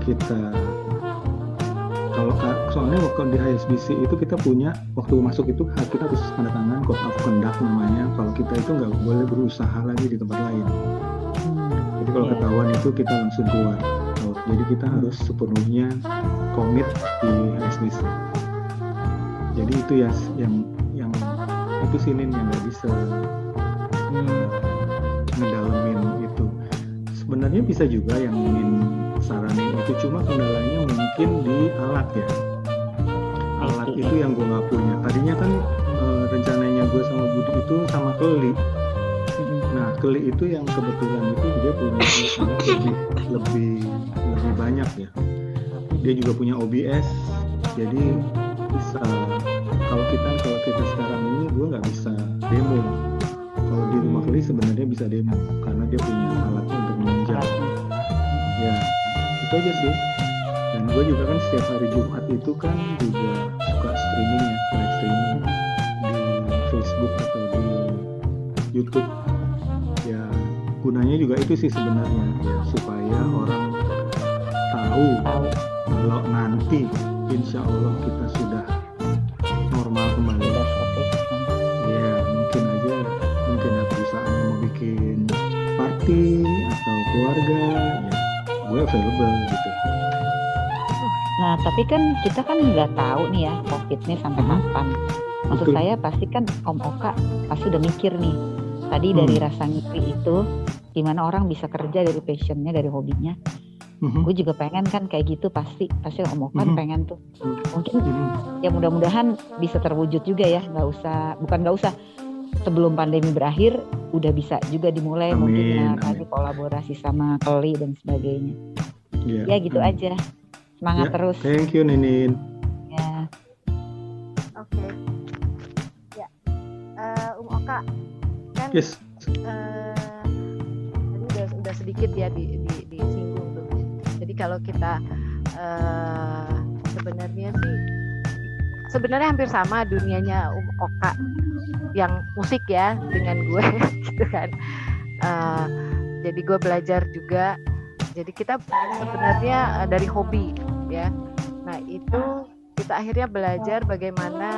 Speaker 4: kita. Kalau soalnya waktu di HSBC itu kita punya waktu masuk itu kita harus tanda tangan code of conduct namanya. Kalau kita itu nggak boleh berusaha lagi di tempat lain. Jadi kalau ketahuan itu kita langsung keluar. Jadi kita harus sepenuhnya komit di HSBC. Jadi itu ya yang itu sinin yang nggak bisa ngedalamin itu sebenarnya bisa juga yang ingin saranin itu, cuma kendalanya mungkin di alat ya. Alat itu yang gue nggak punya. Tadinya kan rencananya gue sama Budi itu sama Keli. Nah, Keli itu yang kebetulan itu dia punya alat lebih banyak ya. Dia juga punya OBS, jadi bisa. Kalau kita sekarang ini gue nggak bisa demo. Kalau di rumah Keli sebenarnya bisa demo karena dia punya alatnya untuk menunjang. Ya, itu aja sih. Dan gue juga kan setiap hari Jumat itu kan juga suka streaming ya, live streaming di Facebook atau di YouTube. Ya, gunanya juga itu sih sebenarnya ya, supaya orang tahu kalau nanti insya Allah kita sudah normal kembali. Ya, mungkin ada perusahaan yang mau bikin party atau keluarga, ya gue available gitu.
Speaker 6: Nah, tapi kan kita kan nggak tahu nih ya COVID-nya sampai kapan. Maksud saya pasti kan Om Oka pasti udah mikir nih. Tadi dari rasa ngiri itu, gimana orang bisa kerja dari passionnya, dari hobinya. Gue juga pengen kan kayak gitu, pasti Om Oka pengen tuh. Mungkin ya mudah-mudahan bisa terwujud juga ya. Bukan nggak usah. Sebelum pandemi berakhir udah bisa juga dimulai. Amin, mungkin ya tadi kolaborasi sama Keli dan sebagainya. Ya gitu aja. Semangat terus.
Speaker 4: Thank you Ninin.
Speaker 6: Ya.
Speaker 2: Oke. Ya. Oka kan
Speaker 4: Yes.
Speaker 2: Tadi udah sedikit ya disinggung tuh. Jadi kalau kita sebenarnya hampir sama dunianya Oka yang musik ya dengan gue gitu kan. Jadi gue belajar juga. Jadi kita sebenarnya dari hobi ya. Nah itu kita akhirnya belajar bagaimana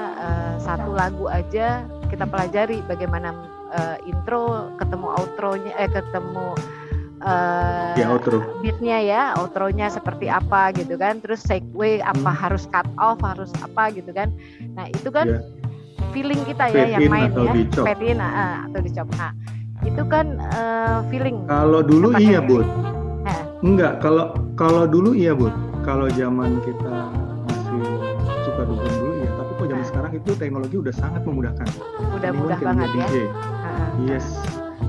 Speaker 2: satu lagu aja kita pelajari bagaimana intro ketemu outronya ketemu
Speaker 4: outro
Speaker 2: beatnya ya, outronya seperti apa gitu kan. Terus segue apa harus cut off harus apa gitu kan. Nah itu kan feeling kita ya yang main ya, fade in atau dicop. Nah itu kan feeling.
Speaker 4: Kalau dulu iya Bud. Enggak, kalau dulu iya Bud. Kalau zaman kita masih suka dukung dulu ya. Tapi kok zaman sekarang itu teknologi udah sangat memudahkan.
Speaker 2: Udah mudah banget ya.
Speaker 4: Yes.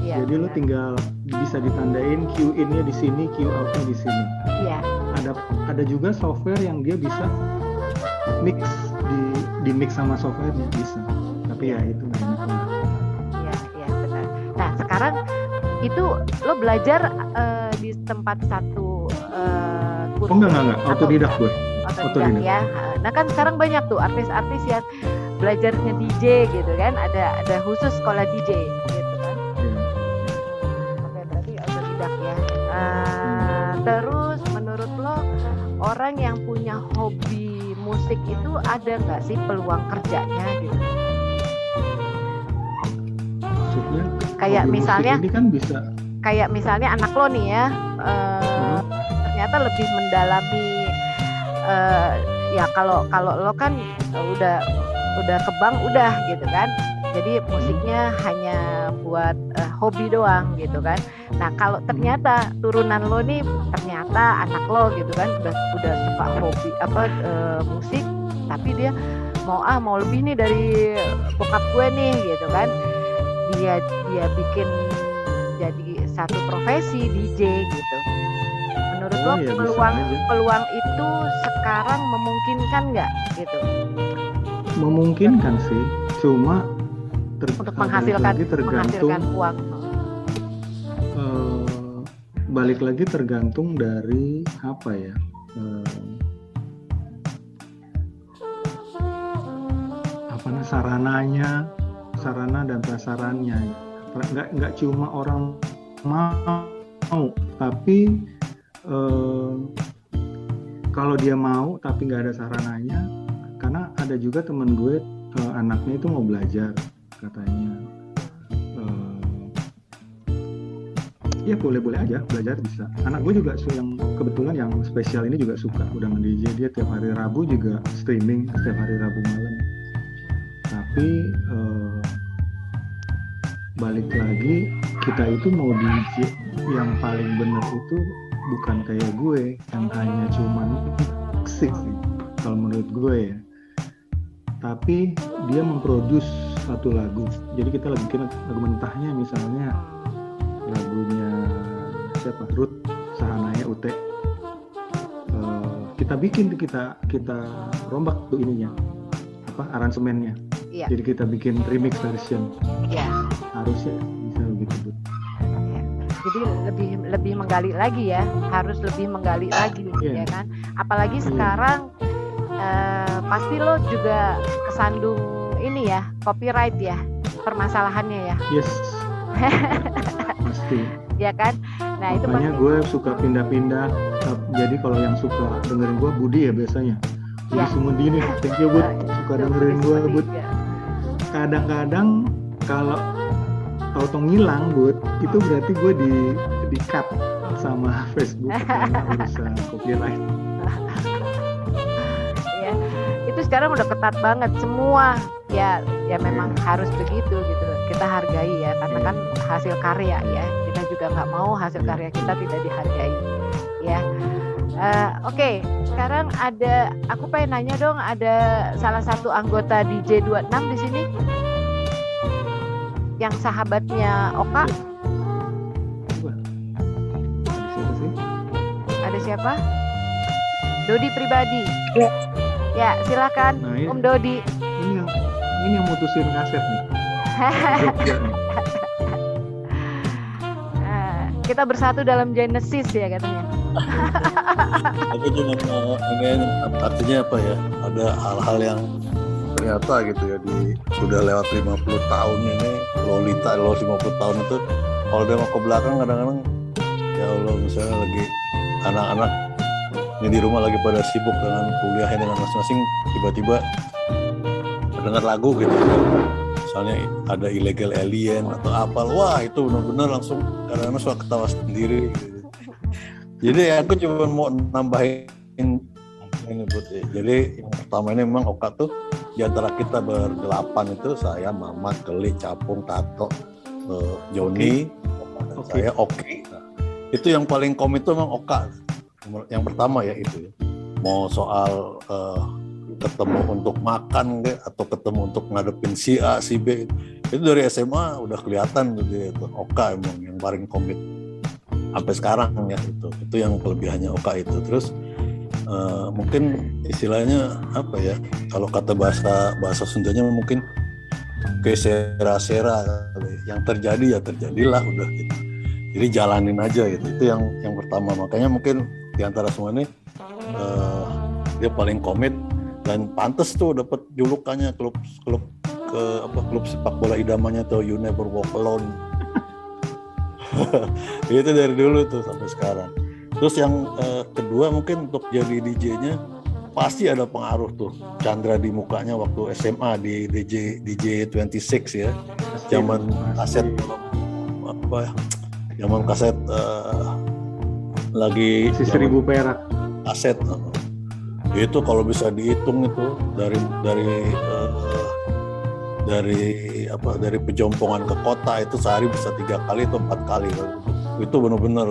Speaker 2: Iya,
Speaker 4: jadi lu tinggal bisa ditandain cue in-nya di sini, cue out-nya di sini.
Speaker 2: Iya.
Speaker 4: Ada juga software yang dia bisa mix di mix sama software-nya bisa. Tapi ya itu nggak enak lah.
Speaker 2: Iya benar. Nah sekarang itu lo belajar di tempat satu kursus.
Speaker 4: Enggak. Autodidak gue.
Speaker 2: Autodidak ya. Nah kan sekarang banyak tuh artis-artis yang belajarnya DJ gitu kan. Ada khusus sekolah DJ gitu kan. Oke, berarti autodidak ya. Terus menurut lo orang yang punya hobi musik itu ada nggak sih peluang kerjanya gitu?
Speaker 4: Maksudnya
Speaker 2: kayak misalnya
Speaker 4: ini kan bisa.
Speaker 2: Kayak misalnya anak lo nih ya, ternyata lebih mendalami ya kalau lo kan udah ke bank udah gitu kan. Jadi musiknya hanya buat hobi doang gitu kan. Nah kalau ternyata turunan lo nih, ternyata anak lo gitu kan udah suka hobi musik, tapi dia mau lebih nih dari bokap gue nih gitu kan. Dia bikin jadi satu profesi DJ gitu. Menurut lo peluang itu sekarang memungkinkan nggak gitu?
Speaker 4: Memungkinkan sih, cuma
Speaker 2: untuk menghasilkan uang.
Speaker 4: Balik lagi tergantung dari apa ya? Sarana dan prasarannya. Nggak cuma orang mau, tapi kalau dia mau tapi nggak ada sarananya, karena ada juga temen gue anaknya itu mau belajar katanya, ya boleh aja belajar bisa. Anak gue juga yang kebetulan yang spesial ini juga suka udah nge-DJ, dia tiap hari Rabu juga streaming setiap hari Rabu malam. Tapi balik lagi, kita itu mau DJ yang paling benar itu bukan kayak gue yang hanya cuman mixing sih kalau menurut gue ya, tapi dia memproduce satu lagu. Jadi kita lagi bikin lagu mentahnya, misalnya lagunya siapa, Ruth Sahanaya UT, kita bikin, kita rombak tuh ininya, aransemennya.
Speaker 2: Iya.
Speaker 4: Jadi kita bikin remix version.
Speaker 2: Iya.
Speaker 4: Harusnya bisa begitu, Bu.
Speaker 2: Ya. Jadi lebih menggali lagi ya, harus lebih menggali lagi, ya kan. Apalagi sekarang pasti lo juga kesandung ini ya, copyright ya, permasalahannya ya.
Speaker 4: Yes. Pasti.
Speaker 2: Ya kan. Nah itu
Speaker 4: makanya
Speaker 2: pasti.
Speaker 4: gue suka pindah-pindah. Jadi kalau yang suka dengerin gue, Budi ya biasanya. Jadi Sumedi nih, thank you Bud, suka dengerin gue Bud. Kadang-kadang kalau tau ngilang Bud, itu berarti gue di cut sama Facebook karena urusan copyright.
Speaker 2: Ya, itu sekarang udah ketat banget semua. Ya memang harus begitu gitu. Kita hargai ya, karena kan hasil karya ya. Kita juga nggak mau hasil karya kita tidak dihargai. Ya. Oke, sekarang aku pengen nanya dong, ada salah satu anggota DJ 26 di sini yang sahabatnya Oka.
Speaker 4: Ada siapa sih?
Speaker 2: Ada siapa? Dodi pribadi. Ya, silakan
Speaker 4: Nah,
Speaker 2: Om Dodi.
Speaker 4: Ini yang mutusin kaset nih.
Speaker 2: Kita bersatu dalam Genesis ya katanya.
Speaker 7: Aku cuma ini artinya apa ya? Ada hal-hal yang ternyata gitu ya, udah lewat 50 tahun ini, Lolita 50 tahun itu kalau dia mau ke belakang kadang-kadang ya Allah, misalnya lagi anak-anak ini di rumah lagi pada sibuk dengan kuliahnya dengan masing-masing, tiba-tiba mendengar lagu gitu, misalnya ada Illegal Alien atau apa, wah itu benar-benar langsung kadang-kadang suka ketawa sendiri gitu. Jadi aku cuma mau nambahin ini Bud. Jadi yang pertama ini memang Oka tuh di antara kita berdelapan itu saya, Mamat, Geli, Capung, Tato, Joni, dan saya Oki. Nah, itu yang paling komit itu memang Oka. Yang pertama ya itu. Mau soal ketemu untuk makan atau ketemu untuk ngadepin si A, si B, itu dari SMA udah kelihatan gitu itu. Oka emang yang paling komit sampai sekarang ya, itu yang kelebihannya Oka itu. Terus mungkin istilahnya apa ya, kalau kata bahasa Sundanya mungkin kesera-sera, yang terjadi ya terjadilah udah gitu. Jadi jalanin aja gitu. Itu yang pertama. Makanya mungkin di antara semua ini dia paling komit dan pantas tuh dapat julukannya klub sepak bola idamannya tuh, You Never Walk Alone. Itu dari dulu tuh sampai sekarang. Terus yang kedua mungkin untuk jadi DJ-nya pasti ada pengaruh tuh Chandra di mukanya waktu SMA di DJ 26 ya. Zaman kaset zaman kaset lagi
Speaker 4: 1.000 perak
Speaker 7: kaset. Itu kalau bisa dihitung itu dari Pejompongan ke kota itu sehari bisa 3 kali atau 4 kali. Itu benar-benar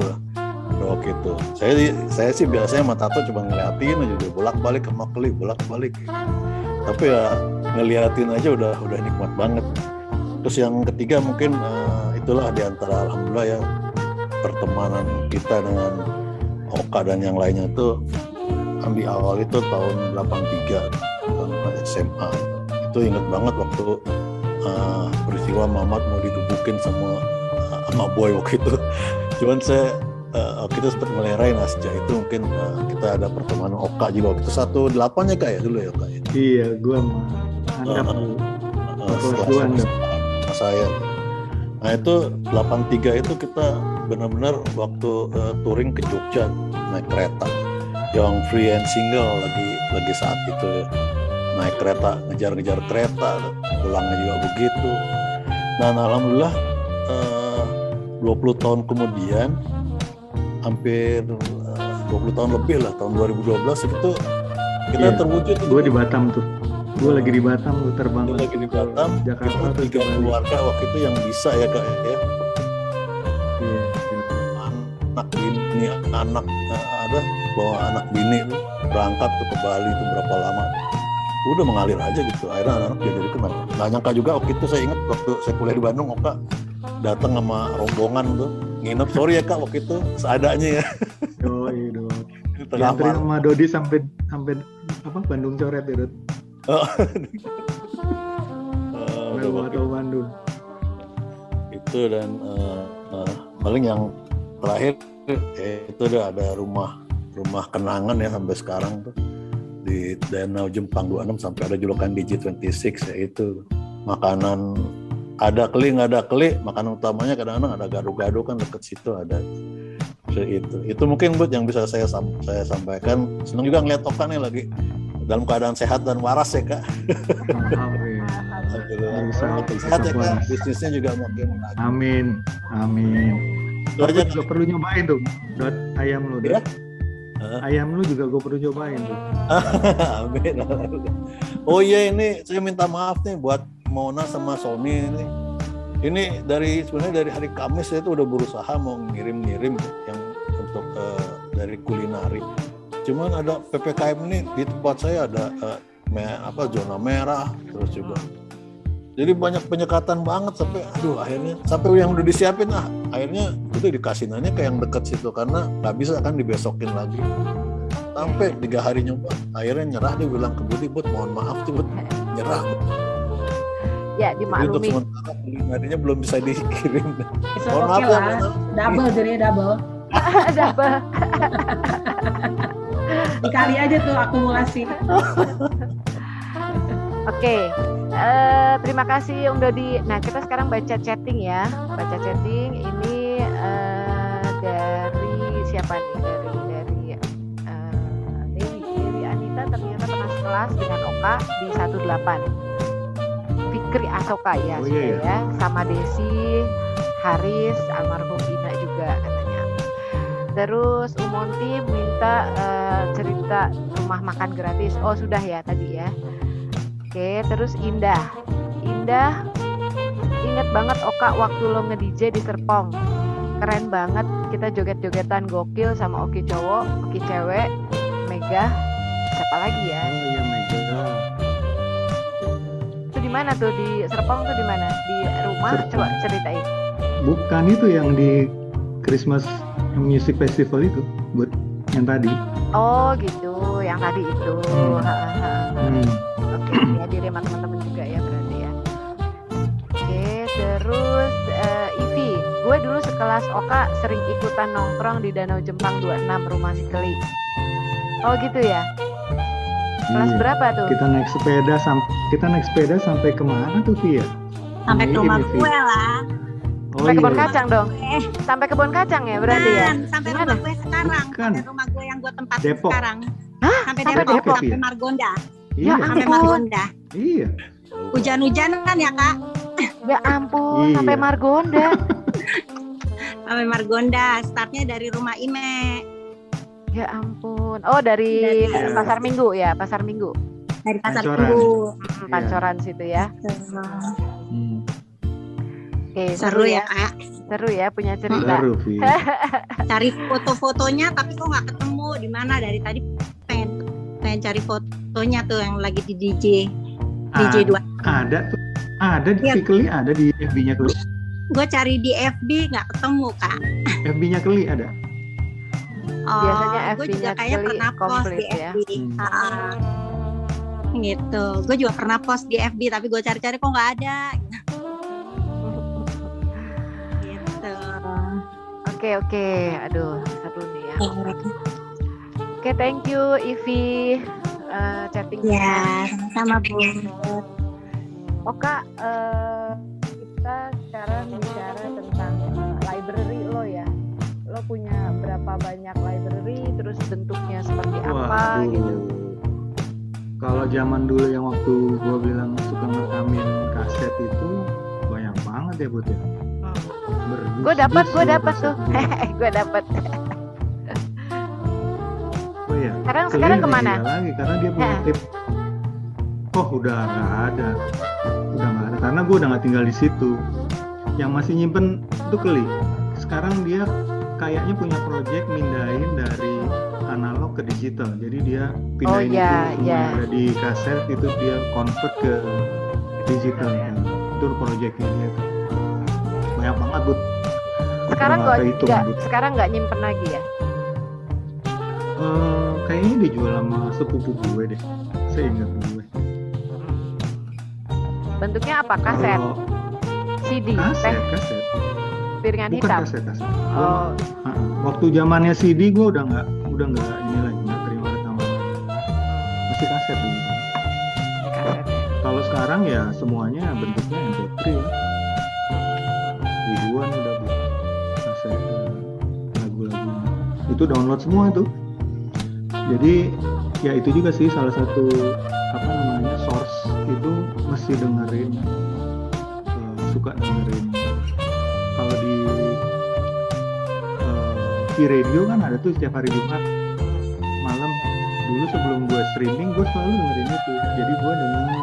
Speaker 7: waktu itu. Saya sih biasanya sama Tato cuma ngeliatin aja, dia bolak-balik sama Keli, bolak-balik. Tapi ya ngeliatin aja udah nikmat banget. Terus yang ketiga mungkin itulah di antara alhamdulillah ya pertemanan kita dengan Oka dan yang lainnya itu kan di awal itu tahun 83 tahun SMA. Itu inget banget waktu peristiwa Mamat mau digebukin sama Boy waktu itu. Cuman kita sempat melerai. Nah sejak itu mungkin kita ada pertemanan Oka juga waktu itu 18 ya Kak ya dulu ya Kak ya?
Speaker 4: Iya, gue mah
Speaker 7: sama saya. Nah itu 83 itu kita benar-benar waktu touring ke Jogja naik kereta yang free and single lagi saat itu ya. Naik kereta, ngejar-ngejar kereta, pulangnya juga begitu. Nah alhamdulillah 20 tahun kemudian, hampir 20 tahun lebih lah, tahun 2012 itu kita terwujud.
Speaker 4: Gue di Batam tuh. Gue lagi di Batam, gue terbang
Speaker 7: Gue lagi di Batam,
Speaker 4: Jakarta
Speaker 7: kita
Speaker 4: tuh
Speaker 7: 3 keluarga waktu itu yang bisa ya kak ya.
Speaker 4: Iya.
Speaker 7: Anak bini, anak ada bawa anak bini tuh berangkat tuh ke Bali itu berapa lama? Udah mengalir aja gitu. Akhirnya anak-anak jadi kenal. Nggak nyangka juga waktu itu saya ingat waktu saya kuliah di Bandung, Oka datang sama rombongan tuh nginep. Sorry ya kak waktu itu seadanya ya.
Speaker 4: Doi.
Speaker 7: Tengah
Speaker 4: Dianterin
Speaker 7: malam.
Speaker 4: sama Dodi sampai apa Bandung coret ya, Dot. Atau Bandung.
Speaker 7: Itu dan paling yang terakhir itu ada rumah kenangan ya sampai sekarang tuh di Danau Jempang 26 sampai ada julukan DJ26 yaitu makanan ada keli nggak ada keli, makanan utamanya kadang-kadang ada gado-gado kan deket situ ada. Itu mungkin buat yang bisa saya sampaikan. Senang juga ngeliat Oka nih lagi dalam keadaan sehat dan waras ya kak. Alhamdulillah. Sehat ya kak, bisnisnya juga makin lagi.
Speaker 4: Amin.
Speaker 7: Itu aja
Speaker 4: Gue juga perlu nyobain tuh, Dot, ayam lu, Dot.
Speaker 7: Ya?
Speaker 4: Ayam lu juga gue perlu nyobain tuh.
Speaker 7: Amin. Oh iya, ini saya minta maaf nih buat Mona sama Sony ini. Ini sebenarnya dari hari Kamis saya tuh udah berusaha mau ngirim yang untuk dari kulinari. Cuman ada PPKM ini di tempat saya ada zona merah terus juga. Jadi banyak penyekatan banget sampai akhirnya sampai yang udah disiapin akhirnya itu dikasihinnya ke yang dekat situ karena nggak bisa kan dibesokin lagi. Sampai 3 hari nyoba akhirnya nyerah, dia bilang ke Budi, Bud mohon maaf tuh Bud, nyerah.
Speaker 2: Ya,
Speaker 7: Jadi untuk
Speaker 2: dimaklumi.
Speaker 7: sementara kulinarinya belum bisa dikirim.
Speaker 3: Bisa
Speaker 7: Mohon
Speaker 3: oke
Speaker 7: maaf ya,
Speaker 3: lah.
Speaker 7: mohon maaf.
Speaker 3: Double jadi double.
Speaker 2: Ada apa?
Speaker 3: Dikali aja tuh akumulasi.
Speaker 2: Oke, terima kasih Om Dodi. Nah, kita sekarang baca chatting ya. Baca chatting ini dari siapa nih? Dari Dewi Anita ternyata pernah sekelas dengan Oka di 18. Fikri Asoka ya,
Speaker 4: Oh, iya,
Speaker 2: ya. Sama Desi, Haris, almarhum Ina juga katanya. Terus Umonti minta cerita rumah makan gratis. Oh sudah ya tadi ya. Oke, terus Indah inget banget Oka waktu lo nge-DJ di Serpong. Keren banget, kita joget-jogetan gokil sama Oki cowok, Oki cewek, Mega, siapa lagi ya?
Speaker 4: Oh iya, Mega.
Speaker 2: Itu di mana tuh di Serpong tuh di mana? Di rumah?
Speaker 4: Serpong.
Speaker 2: Coba ceritain.
Speaker 4: Bukan itu yang di Christmas Music Festival itu, buat yang tadi.
Speaker 2: Oh gitu, yang tadi itu. Oke, dihadiri sama teman-teman juga ya berarti ya. Oke, terus Ivi, gue dulu sekelas Oka sering ikutan nongkrong di Danau Jempang 26 rumah si Keli. Oh gitu ya. Kelas
Speaker 4: Iya.
Speaker 2: berapa tuh?
Speaker 4: Kita naik sepeda sampai kemana tuh Via?
Speaker 8: Sampai ke rumah
Speaker 4: Ini, Vi.
Speaker 8: gue lah.
Speaker 4: Oh
Speaker 2: Sampai kebun
Speaker 4: iya.
Speaker 2: kacang dong. Sampai kebun kacang ya berarti ya.
Speaker 8: Sampai
Speaker 2: Gimana?
Speaker 8: rumah gue sekarang.
Speaker 4: Bukan.
Speaker 8: Sampai rumah gue yang gue tempatin
Speaker 4: Depok.
Speaker 8: sekarang.
Speaker 2: Hah?
Speaker 8: Sampai
Speaker 2: Sampai
Speaker 8: Depok,
Speaker 2: Depok?
Speaker 8: sampai Margonda.
Speaker 4: Iya.
Speaker 8: Sampai
Speaker 2: ampun.
Speaker 8: Margonda.
Speaker 4: Iya.
Speaker 8: Hujan-hujanan kan ya kak?
Speaker 2: Ya ampun,
Speaker 4: Iya.
Speaker 2: sampai Margonda.
Speaker 8: Sampai Margonda. Startnya dari rumah Ime.
Speaker 2: Ya ampun. Oh dari
Speaker 8: Dari-
Speaker 2: Pasar Minggu ya, Pasar Minggu.
Speaker 8: Dari Pasar
Speaker 4: Pancoran.
Speaker 8: Minggu.
Speaker 2: Pancoran situ ya.
Speaker 4: Hmm.
Speaker 2: Oke,
Speaker 8: Seru ya kak.
Speaker 2: Seru ya punya cerita.
Speaker 4: Baru Via.
Speaker 8: Cari foto-fotonya tapi kok nggak ketemu di mana. Dari tadi pengen cari fotonya tuh yang lagi di DJ. DJ 2.
Speaker 4: Ada tuh. Ada di
Speaker 8: Iya.
Speaker 4: Keli, ada di FB-nya Keli.
Speaker 8: Gue cari di FB nggak ketemu kak.
Speaker 4: FB-nya Keli ada.
Speaker 8: Oh,
Speaker 2: Biasanya
Speaker 8: gue
Speaker 2: FB-nya
Speaker 8: juga kayak
Speaker 2: Keli
Speaker 8: pernah post
Speaker 2: komplit
Speaker 8: di
Speaker 2: ya.
Speaker 8: FB. Gitu. Gue juga pernah post di FB tapi gue cari-cari kok nggak ada. Gitu.
Speaker 2: Oke. Aduh, seru nih ya. Oke, thank you Ivi chattingnya.
Speaker 8: Ya, sama Bu.
Speaker 2: Oka, kita sekarang bicara tentang library lo ya. Lo punya berapa banyak library, terus bentuknya seperti apa
Speaker 4: Waduh.
Speaker 2: gitu.
Speaker 4: Kalau zaman dulu yang waktu gua bilang suka ngerekamin kaset itu banyak banget ya Bud ya.
Speaker 2: Gue dapat tuh.
Speaker 4: kasetnya.
Speaker 2: Gue dapat.
Speaker 4: Oh iya.
Speaker 2: Sekarang
Speaker 4: Keli lebih
Speaker 2: kemana?
Speaker 4: gila lagi karena dia punya
Speaker 2: Hah.
Speaker 4: tip udah nggak ada karena gue udah nggak tinggal di situ. Yang masih nyimpen itu Keli. Sekarang dia kayaknya punya project mindahin dari analog ke digital. Jadi dia pindahin itu semua yang ada di kaset itu dia convert ke digital. Itu projectnya dia tuh. Banyak banget Bud.
Speaker 2: Sekarang nggak nyimpen lagi ya?
Speaker 4: Kayaknya dijual sama sepupu gue deh. Saya ingat gue.
Speaker 2: Bentuknya apa? Kaset? CD?
Speaker 4: Kaset.
Speaker 2: Piringan
Speaker 4: Bukan
Speaker 2: hitam?
Speaker 4: kaset.
Speaker 2: Oh.
Speaker 4: Waktu zamannya CD gue udah nggak ini lagi, nggak terima rekaman. Masih kaset dulu.
Speaker 2: Kaset.
Speaker 4: Kalau sekarang ya semuanya bentuknya MP3 ya. Ribuan udah kaset lagu-lagu. Itu download semua itu. Jadi ya itu juga sih salah satu source itu mesti dengerin, suka dengerin. Kalau di radio kan ada tuh setiap hari Jumat malam. Dulu sebelum gue streaming gue selalu dengerin itu. Jadi gue dengerin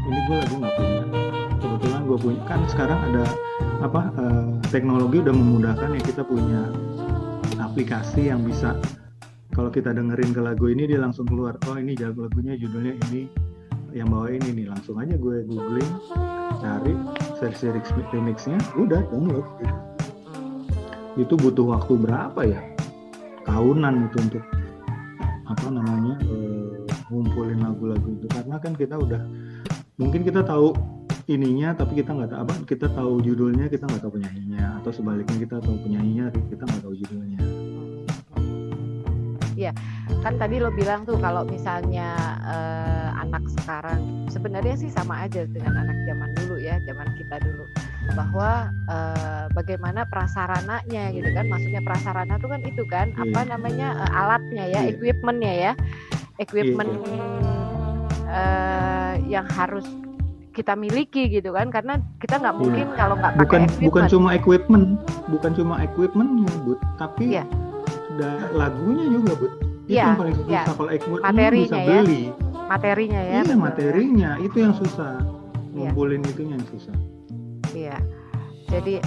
Speaker 4: ini gue lagu nggak punya. Kebetulan gue punya kan sekarang ada teknologi udah memudahkan ya, kita punya aplikasi yang bisa kalau kita dengerin ke lagu ini dia langsung keluar, ini lagunya judulnya ini, yang bawa ini nih, langsung aja gue googling, cari versi remixnya, udah download gitu. Itu butuh waktu berapa ya? Tahunan itu untuk ngumpulin lagu-lagu itu, karena kan kita udah mungkin kita tahu ininya tapi kita nggak tahu kita tahu judulnya, kita nggak tahu penyanyinya, atau sebaliknya kita tahu penyanyinya kita nggak tahu judulnya.
Speaker 2: Ya, kan tadi lo bilang tuh kalau misalnya anak sekarang sebenarnya sih sama aja dengan anak zaman dulu ya, zaman kita dulu, bahwa bagaimana prasarananya gitu kan, maksudnya prasarana tuh kan itu kan alatnya ya, equipmentnya ya, yang harus kita miliki gitu kan, karena kita nggak mungkin kalau nggak pakai
Speaker 4: bukan cuma equipmentnya Bud, tapi lagunya juga Bud. Itu yang paling susah. Kalau equipment bisa beli
Speaker 2: materinya ya.
Speaker 4: Iya, materinya itu yang susah, ngumpulin itunya yang susah.
Speaker 2: Iya, jadi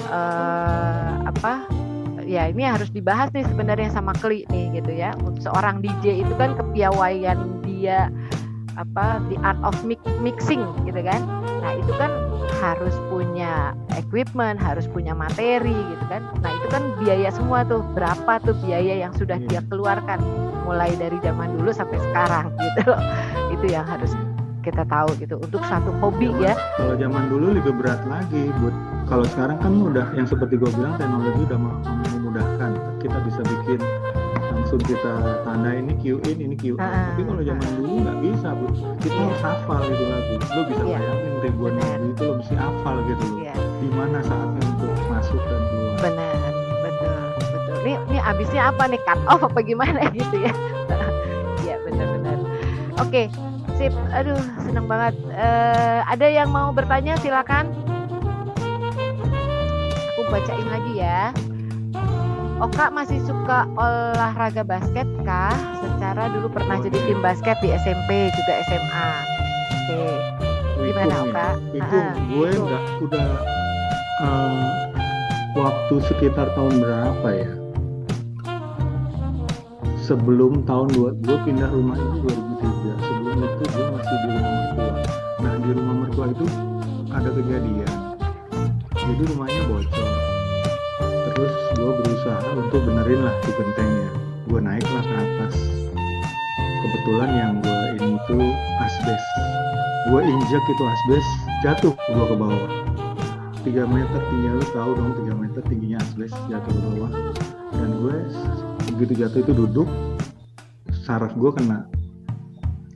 Speaker 2: ya ini harus dibahas nih sebenarnya sama Kli nih gitu ya. Untuk seorang DJ itu kan kepiawaian dia the art of mixing gitu kan. Nah itu kan harus punya equipment, harus punya materi gitu kan. Nah itu kan biaya semua tuh, berapa tuh biaya yang sudah dia keluarkan mulai dari zaman dulu sampai sekarang gitu loh. Itu yang harus kita tahu gitu untuk satu hobi ya.
Speaker 4: Kalau zaman dulu lebih berat lagi, Bud. Kalau sekarang kan udah yang seperti gue bilang, teknologi udah memudahkan. Kita bisa bikin langsung kita tanda ini cue in, ini cue out. Tapi kalau zaman dulu nggak bisa, Bud. Kita harus hafal itu lagu. Lo bisa bayangin ribuan lagu itu lo mesti hafal gitu loh. Di mana saatnya untuk masuk dan keluar.
Speaker 2: Benar, betul. Ini abisnya apa nih, cut off apa gimana gitu ya? Iya benar-benar. Oke. Sip, aduh senang banget. Ada yang mau bertanya silakan. Aku bacain lagi ya. Oka masih suka olahraga basket kah? Secara dulu pernah jadi tim basket di SMP juga SMA. Oke. Gimana Oka?
Speaker 4: Gue udah waktu sekitar tahun berapa ya? Sebelum tahun gue pindah rumah ini 2003. Sebelum itu gue masih di rumah mertua. Nah di rumah mertua itu ada kejadian. Jadi rumahnya bocor. Terus gue berusaha untuk benerin lah di gentengnya. Gue naiklah ke atas. Kebetulan yang gue ini tuh asbes. Gue injek itu asbes, jatuh gue ke bawah. 3 meter tinggi, lu tahu dong 3 meter tingginya asbes, jatuh ke bawah. Dan gue begitu jatuh itu duduk, saraf gue kena.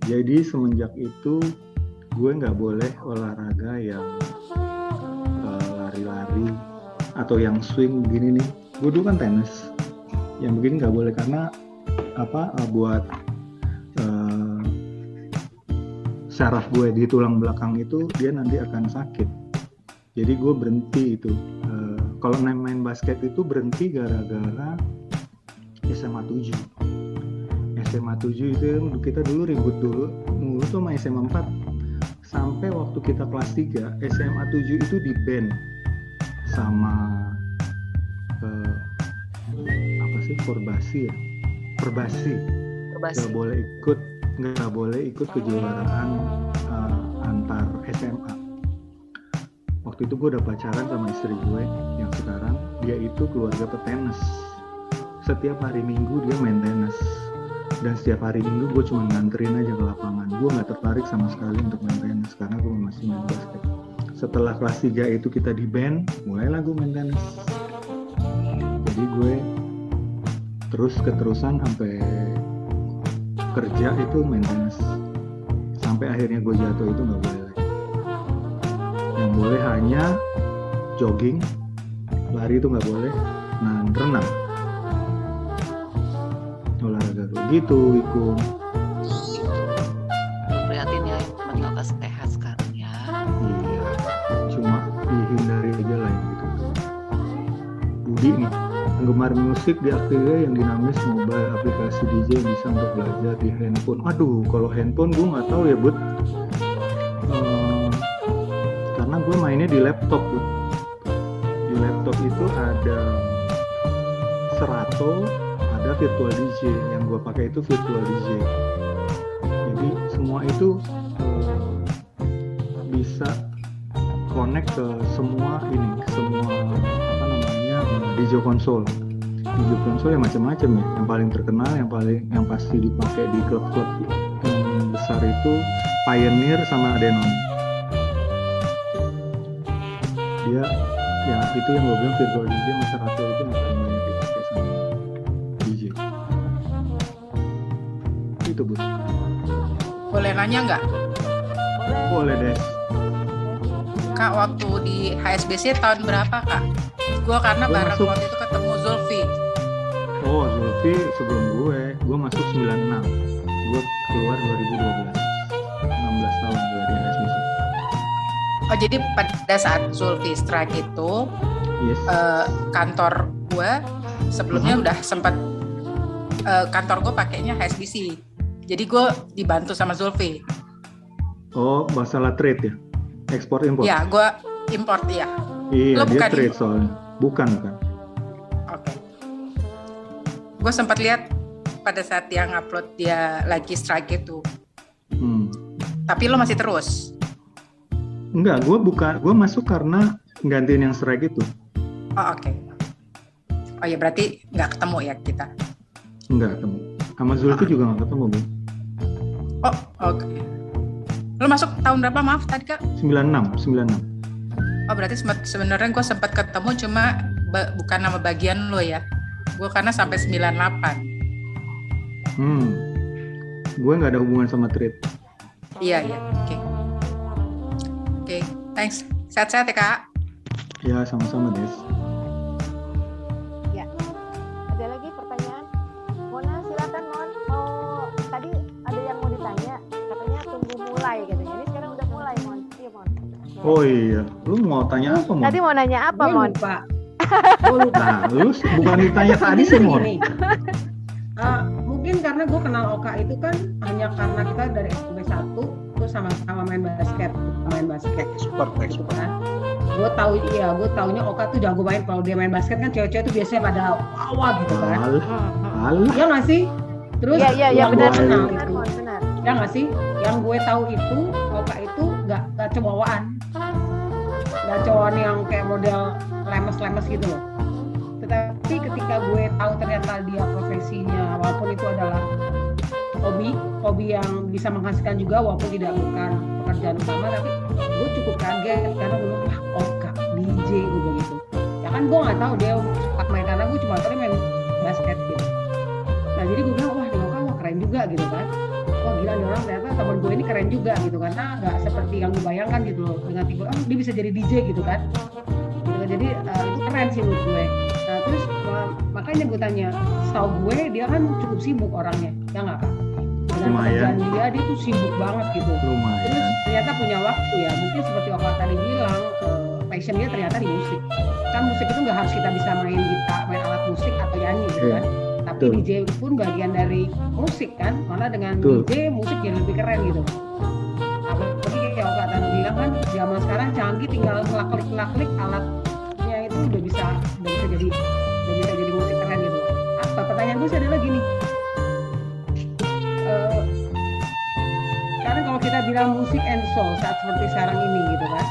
Speaker 4: Jadi semenjak itu gue nggak boleh olahraga yang lari-lari atau yang swing begini nih. Gue dulu kan tenis, yang begini nggak boleh karena buat saraf gue di tulang belakang itu dia nanti akan sakit. Jadi gue berhenti itu. Kalau main basket itu berhenti gara-gara SMA 7. SMA 7 itu kita dulu ribut dulu tuh sama SMA 4 sampai waktu kita kelas 3 SMA 7 itu di ban sama apa sih Perbasi nggak boleh ikut kejuaraan antar SMA. Waktu itu gue udah pacaran sama istri gue yang sekarang, dia itu keluarga petenis. Setiap hari Minggu dia main tenis, dan setiap hari Minggu gue cuma nganterin aja ke lapangan. Gue nggak tertarik sama sekali untuk main tenis karena gue masih main basket. Setelah kelas 3 itu kita di band, mulailah gue main tenis. Jadi gue keterusan sampai kerja itu main tenis. Sampai akhirnya gue jatuh itu nggak boleh lagi. Yang boleh hanya jogging, lari itu nggak boleh, nah renang. Olahraga gitu, Ikum.
Speaker 9: Prihatin ya mental sehat sekarang ya.
Speaker 4: Iya, cuma dihindari aja lah yang gitu. Budi nih, penggemar musik di Aktiva yang dinamis mobile aplikasi DJ yang bisa untuk belajar di handphone. Aduh, kalau handphone gue nggak tahu ya, Bud. Karena gue mainnya di laptop, Bud. Di laptop itu ada Serato, ada virtual DJ. Yang gue pakai itu virtual DJ. Jadi semua itu bisa connect ke semua DJ konsol ya macam-macam ya. Yang paling terkenal, yang pasti dipakai di klub-klub yang besar itu Pioneer sama Denon. Dia ya itu yang gue bilang virtual DJ Serato itu yang paling banyak dipakai sama DJ. Itu Bu.
Speaker 10: Boleh nanya nggak?
Speaker 4: Boleh deh.
Speaker 10: Kak, waktu di HSBC tahun berapa Kak? Gue karena bareng waktu itu ketemu Zulfi.
Speaker 4: Oh, Zulfi sebelum gue masuk 96. Gue keluar 2012. 16 tahun gue di HSBC.
Speaker 10: Oh, jadi pada saat Zulfi strike itu, yes. Kantor gue sebelumnya udah sempat kantor gue pakainya HSBC. Jadi gue dibantu sama Zulfi. Oh, masalah trade ya? Ekspor impor? Ya, gue import ya. Iya, lo dia bukan trade soalnya. Bukan kan? Oke. Gue sempat lihat pada saat dia ngupload dia lagi strike itu. Tapi lo masih terus? Enggak, gue masuk karena gantiin yang strike itu. Oh, oke. Oh ya, berarti nggak ketemu ya kita? Nggak ketemu. Sama Zulfi juga nggak ketemu, Bu. Oh, oke. Lo masuk tahun berapa, maaf tadi Kak? 96. Oh, berarti sebenarnya gue sempat ketemu cuma bukan nama bagian lo ya. Gue karena sampai 98. Gue nggak ada hubungan sama trade. Iya. Oke, thanks. Sehat-sehat ya Kak. Ya, sama-sama Des.
Speaker 2: Ya, ada lagi pertanyaan? Mona, silakan Mon. Oh, tadi ada yang mau ditanya. Katanya tunggu mulai katanya. Ini sekarang udah mulai Mon. Iya Mon.
Speaker 4: Oh iya, lu mau tanya apa Mon?
Speaker 2: Tadi mau nanya apa Mon?
Speaker 3: Lupa.
Speaker 4: Nah, lu bukan ditanya tadi sih Mon.
Speaker 3: Mungkin karena gue kenal Oka itu kan hanya karena kita dari SMP 1 terus sama-sama main basket. Expert kan. Gue taunya Oka tuh jago main. Kalau dia main basket kan cewek-cewek tuh biasanya pada wah gitu kan. Iya nggak sih? Terus
Speaker 2: iya benar.
Speaker 3: Ya nggak sih? Yang gue tahu itu Oka itu nggak cowok-cowokan, nggak cowok yang kayak model lemes-lemes gitu loh. Tetapi ketika gue tahu ternyata dia profesinya, walaupun itu adalah hobi yang bisa menghasilkan juga walaupun bukan pekerjaan utama, tapi gue cukup kaget karena gue bilang, wah Oka DJ gue begitu. Ya kan gue nggak tahu dia suka main, karena gue cuma tahu dia main basket gitu. Nah jadi gue bilang wah ini Oka keren juga gitu kan. Wah gila nih orang ternyata teman gue ini keren juga gitu, karena nggak seperti yang gue bayangkan gitu loh, dengan tiba dia bisa jadi DJ gitu kan. Jadi itu keren sih menurut gue. Nah terus makanya gue tanya, setahu gue dia kan cukup sibuk orangnya, ya nggak Kak? Dengan pekerjaan dia tuh sibuk banget gitu. Terus ternyata punya waktu ya, mungkin seperti Oka tadi bilang, passion dia ternyata di musik. Kan musik itu nggak harus kita bisa main alat musik atau nyanyi gitu kan. tapi DJ pun bagian dari musik kan, malah dengan DJ musik jadi lebih keren gitu. Apalagi kayak Oka tadi bilang kan, zaman sekarang canggih, tinggal klik alatnya itu udah bisa jadi musik keren gitu. Apa pertanyaan gue sih adalah gini, karena kalau kita bilang musik and soul saat seperti sekarang ini gitu kan,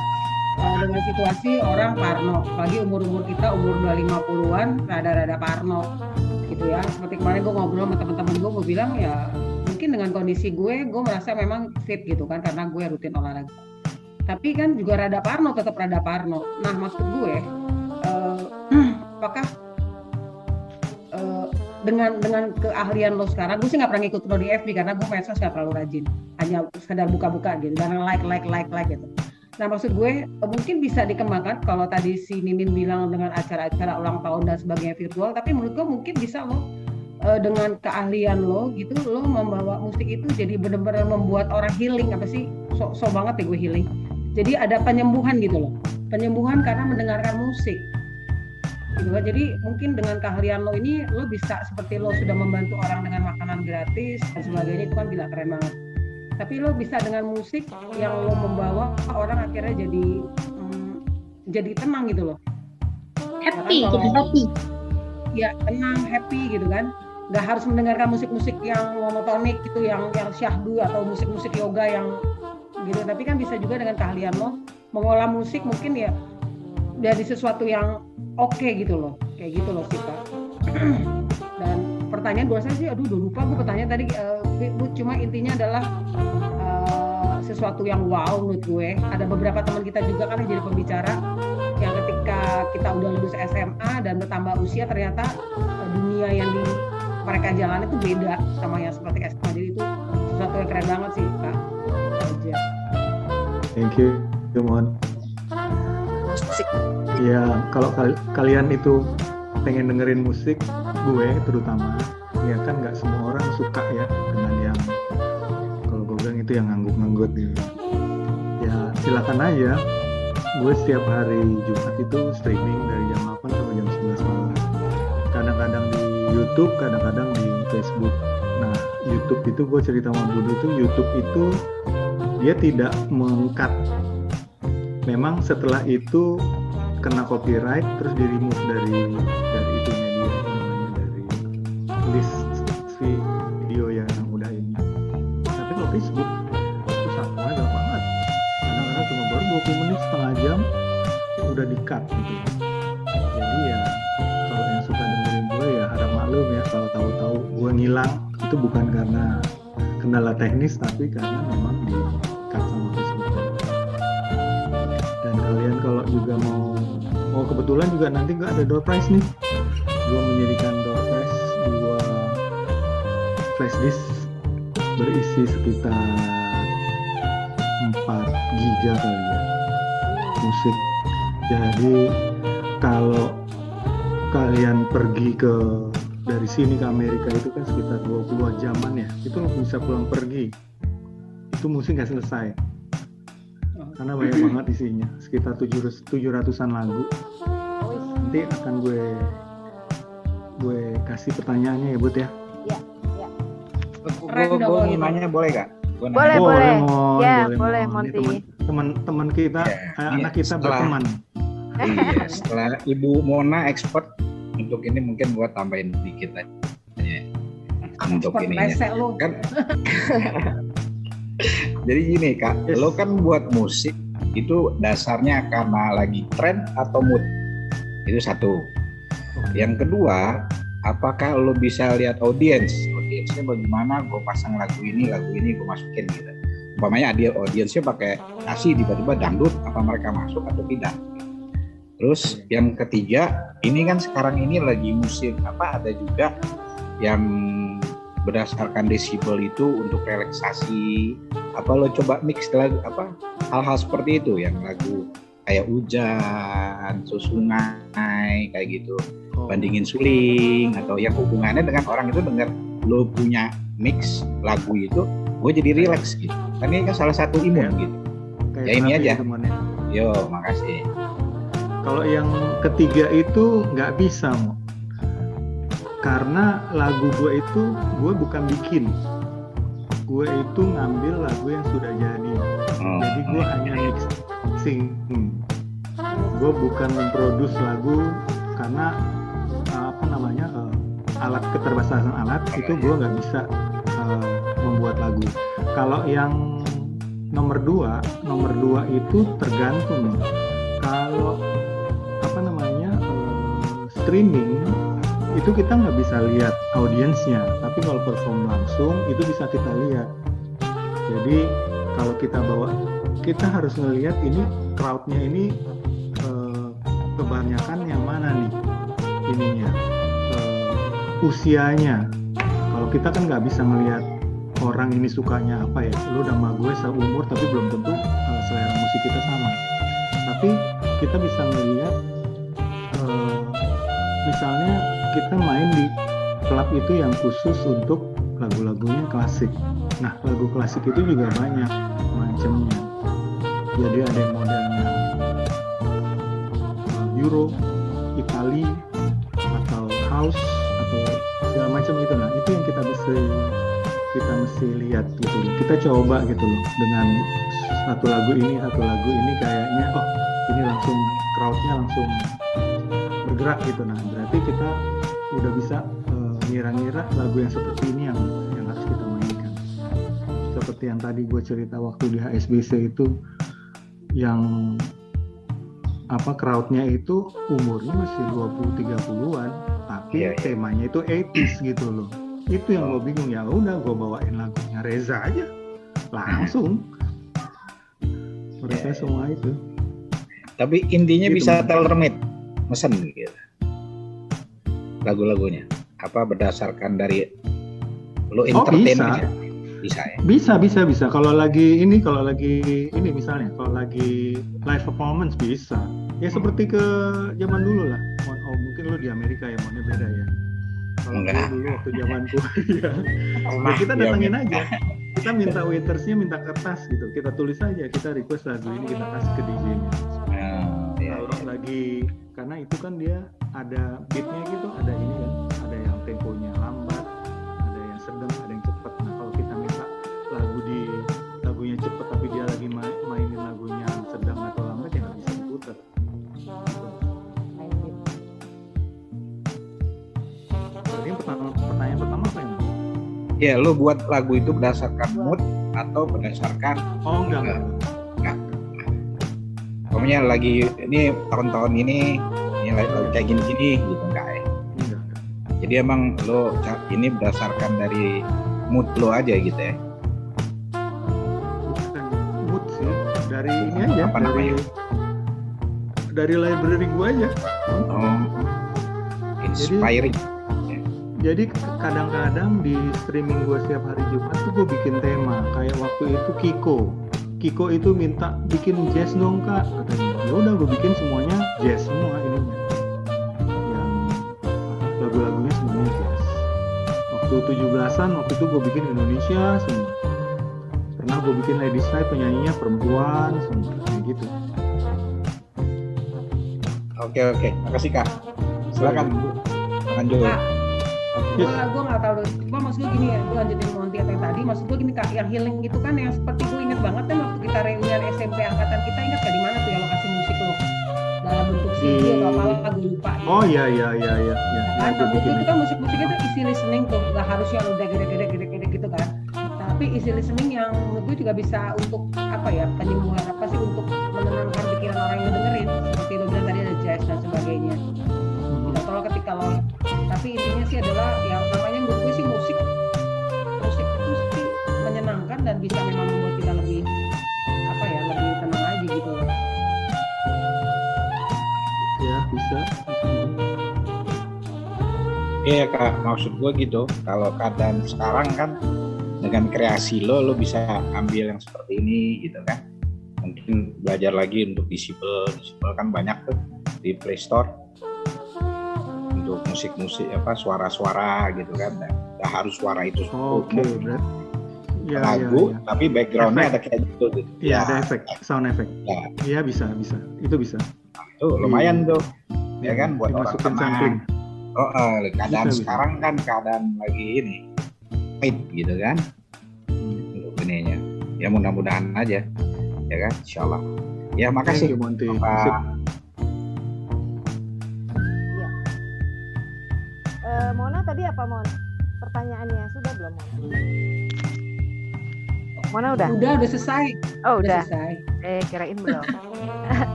Speaker 3: dengan situasi orang parno, apalagi umur kita umur 25-an rada-rada parno gitu ya. Seperti kemarin gue ngobrol sama teman-teman gue bilang ya mungkin dengan kondisi gue merasa memang fit gitu kan, karena gue rutin olahraga. Tapi kan juga rada parno, tetap rada parno. Nah maksud gue, apakah dengan keahlian lo sekarang, gue sih nggak pernah ngikut lo di FB karena gue medsos nggak terlalu rajin, hanya sekedar buka-buka gitu dan like gitu. Nah maksud gue mungkin bisa dikembangkan kalau tadi si Ninin bilang dengan acara-acara ulang tahun dan sebagainya virtual, tapi menurut gue mungkin bisa lo dengan keahlian lo gitu, lo membawa musik itu jadi benar-benar membuat orang healing. Apa sih so banget ya gue healing, jadi ada penyembuhan gitu loh, penyembuhan karena mendengarkan musik gitu kan. Jadi mungkin dengan keahlian lo ini lo bisa seperti lo sudah membantu orang dengan makanan gratis dan sebagainya, itu kan gila keren banget. Tapi lo bisa dengan musik yang lo membawa orang akhirnya jadi tenang gitu loh.
Speaker 8: Happy, jadi happy.
Speaker 3: Ya tenang, happy gitu kan. Nggak harus mendengarkan musik-musik yang monotonik gitu, yang syahdu atau musik-musik yoga yang gitu. Tapi kan bisa juga dengan keahlian lo mengolah musik mungkin ya dari sesuatu yang oke gitu loh, kayak gitu loh sih Pak. Dan pertanyaan gue sih, udah lupa gue pertanyaan tadi, cuma intinya adalah sesuatu yang wow menurut gue. Ada beberapa teman kita juga kan yang jadi pembicara yang ketika kita udah lulus SMA dan bertambah usia ternyata dunia yang di mereka jalan itu beda sama yang seperti SMA. Jadi itu sesuatu yang keren banget sih Kak. Aja.
Speaker 4: Thank you, Mon. Ya kalau kalian itu pengen dengerin musik gue terutama, ya kan nggak semua orang suka ya dengan yang kalau gue bilang itu yang nganggut-nganggut gitu. Ya silakan aja. Gue setiap hari Jumat itu streaming dari jam 8 sampai jam 11 malam. Kadang-kadang di YouTube, kadang-kadang di Facebook. Nah YouTube itu gue cerita sama Budi itu, YouTube itu dia tidak meng-cut. Memang setelah itu kena copyright terus di remove dari itunya dia, namanya dari list video yang udah ini. Tapi kalau Facebook itu sama aja banget, kadang-kadang cuma baru 20 menit setengah jam udah di-cut gitu. Jadi ya kalau yang suka dengerin gue ya harap maklum ya kalau tahu-tahu gue ngilang, itu bukan karena kendala teknis tapi karena memang di-cut sama Facebook. Dan kalian kalau juga mau kebetulan juga nanti gue ada door prize nih. Gue menjadikan door prize 2 flash disk berisi sekitar 4 giga kali ya musik. Jadi kalau kalian pergi dari sini ke Amerika itu kan sekitar 20 jaman ya, itu bisa pulang pergi, itu musik nggak selesai karena banyak banget isinya, sekitar 700-an lagu. Nanti akan gue kasih pertanyaannya ya Bud ya.
Speaker 2: Iya.
Speaker 11: Gue mau nanya boleh gak?
Speaker 2: Boleh. Ya, boleh
Speaker 4: Mon.
Speaker 2: Monty.
Speaker 4: Teman kita, anak kita berteman.
Speaker 11: Iya, setelah Ibu Mona expert untuk ini mungkin gue tambahin dikit aja. Untuk ini kan. Jadi gini Kak, lo kan buat musik itu dasarnya karena lagi tren atau mood? Itu satu. Yang kedua, apakah lo bisa lihat audiensnya bagaimana? Gue pasang lagu ini gue masukin gitu. Umpamanya audiensnya pakai nasi, tiba-tiba dangdut, apa mereka masuk atau tidak? Terus yang ketiga, ini kan sekarang ini lagi musim ada juga yang berdasarkan desibel itu untuk relaksasi, lo coba mix lagu hal-hal seperti itu, yang lagu kayak hujan, sungai kayak gitu, bandingin suling, atau yang hubungannya dengan orang itu dengar lo punya mix lagu itu, gue jadi relax gitu. Kan ini kan salah satu imun gitu. Ya ini aja. Yo, makasih.
Speaker 4: Kalau yang ketiga itu nggak bisa, Mo. karena lagu gue itu gue bukan bikin, gue itu ngambil lagu yang sudah jadi. Jadi gue hanya mixing. Gue bukan memproduce lagu karena alat keterbatasan alat itu gue nggak bisa membuat lagu. Kalau yang nomor dua itu tergantung. Kalau streaming itu kita nggak bisa lihat audiensnya, tapi kalau perform langsung itu bisa kita lihat. Jadi kalau kita bawa, kita harus ngelihat ini crowdnya ini kebanyakan yang mana nih ininya, usianya. Kalau kita kan nggak bisa ngelihat orang ini sukanya apa ya, lu sama gue seumur tapi belum tentu selera musik kita sama. Tapi kita bisa ngelihat misalnya kita main di klub itu yang khusus untuk lagu-lagunya klasik. Nah, lagu klasik itu juga banyak macamnya. Jadi ada yang modelnya Euro, Itali, atau House, atau segala macam itu. Nah, itu yang kita mesti lihat gitu. Kita coba gitu loh dengan satu lagu ini kayaknya ini langsung crowdnya langsung bergerak gitu. Nah, berarti kita udah bisa ngira-ngira lagu yang seperti ini yang harus kita mainkan. Seperti yang tadi gue cerita waktu di HSBC itu, yang crowdnya itu umurnya masih 20-30-an, tapi temanya itu 80s gitu loh. Itu yang gue bingung. Ya udah, gue bawain lagunya Reza aja langsung. Mereka semua itu. Tapi intinya gitu, bisa tailor-made, mesen gitu. Lagu-lagunya berdasarkan dari lo entertain aja. Bisa ya? Bisa. Kalau lagi ini misalnya kalau lagi live performance bisa. Ya seperti ke zaman dulu lah. Mungkin lo di Amerika ya, maunya beda ya. Kalau dulu waktu zamanku ya. Kita datangin aja. Kita minta waitersnya minta kertas gitu. Kita tulis aja, kita request lagu ini, kita kasih ke DJ-nya. Kalau lagi, karena itu kan dia ada beatnya gitu, ada ini kan, ada yang temponya lambat, ada yang sedang, ada yang cepat. Nah, kalau kita minta lagunya cepat tapi dia lagi mainin lagunya sedang atau lambat, ya nggak bisa diputar. Jadi pertanyaan pertama apa yang? Ya, lo buat lagu itu berdasarkan mood atau berdasarkan? Enggak. Pokoknya lagi ini tahun-tahun ini lagi kayak gini-gini gitu enggak ya? Enggak. Jadi emang lo ini berdasarkan dari mood lo aja gitu ya? Bukan mood sih, dari ini aja, dari library gue aja. Inspiring. Jadi kadang-kadang di streaming gue setiap hari Jumat tuh gue bikin tema. Kayak waktu itu Kiko itu minta bikin jazz dong kak, katanya. Ya udah gue bikin semuanya jazz semua ininya. Yang lagu-lagunya semuanya jazz. Waktu 17-an waktu itu gue bikin Indonesia semua. Pernah gue bikin Ladies Night penyanyinya perempuan semua kayak gitu. Oke, makasih kak. Silakan lanjut.
Speaker 3: Gue nggak tahu, cuma maksud gue gini ya, gue lanjutin Monty yang tadi, maksud gue gini kak, yang healing itu kan yang seperti gue inget banget kan waktu kita reunian SMP angkatan kita, ingat gak di mana tuh yang lokasi musik lo dalam bentuk CD atau apalah, gue lupa.
Speaker 4: Oh iya.
Speaker 3: Kan waktu itu kita musik-musiknya tuh easy listening tuh, nggak harus yang udah gede-gede gitu kan, tapi easy listening yang menurut gue juga bisa untuk penyembuhan untuk menenangkan pikiran orang yang dengerin, seperti lo bilang tadi ada jazz dan sebagainya. Kalau ketika lo, tapi intinya sih adalah yang namanya menurut gue sih musik itu sih menyenangkan dan bisa memang membuat kita lebih lebih tenang aja gitu.
Speaker 4: Ya bisa.
Speaker 11: Iya kak, maksud gue gitu. Kalau keadaan sekarang kan dengan kreasi lo bisa ambil yang seperti ini gitu kan. Mungkin belajar lagi untuk disable kan banyak tuh di Play Store. Untuk musik-musik suara-suara gitu kan, nggak harus suara itu lagu, tapi backgroundnya ada kayak gitu.
Speaker 4: Iya, ada efek, sound effect. Iya bisa, itu bisa.
Speaker 11: Itu lumayan tuh, ya kan buat orang
Speaker 4: dimasukin sampling.
Speaker 11: keadaan
Speaker 4: Bisa.
Speaker 11: sekarang kan keadaan lagi ini fight gitu kan. Ininya. Ya mudah-mudahan aja. Ya kan, insyaallah. Ya makasih.
Speaker 4: Thank you, Monty.
Speaker 11: Pak.
Speaker 4: Sip.
Speaker 2: Mona tadi apa Mon? Pertanyaannya sudah belum Mon? Mona udah?
Speaker 3: Udah selesai.
Speaker 2: Oh udah.
Speaker 3: Selesai.
Speaker 2: Kirain belum.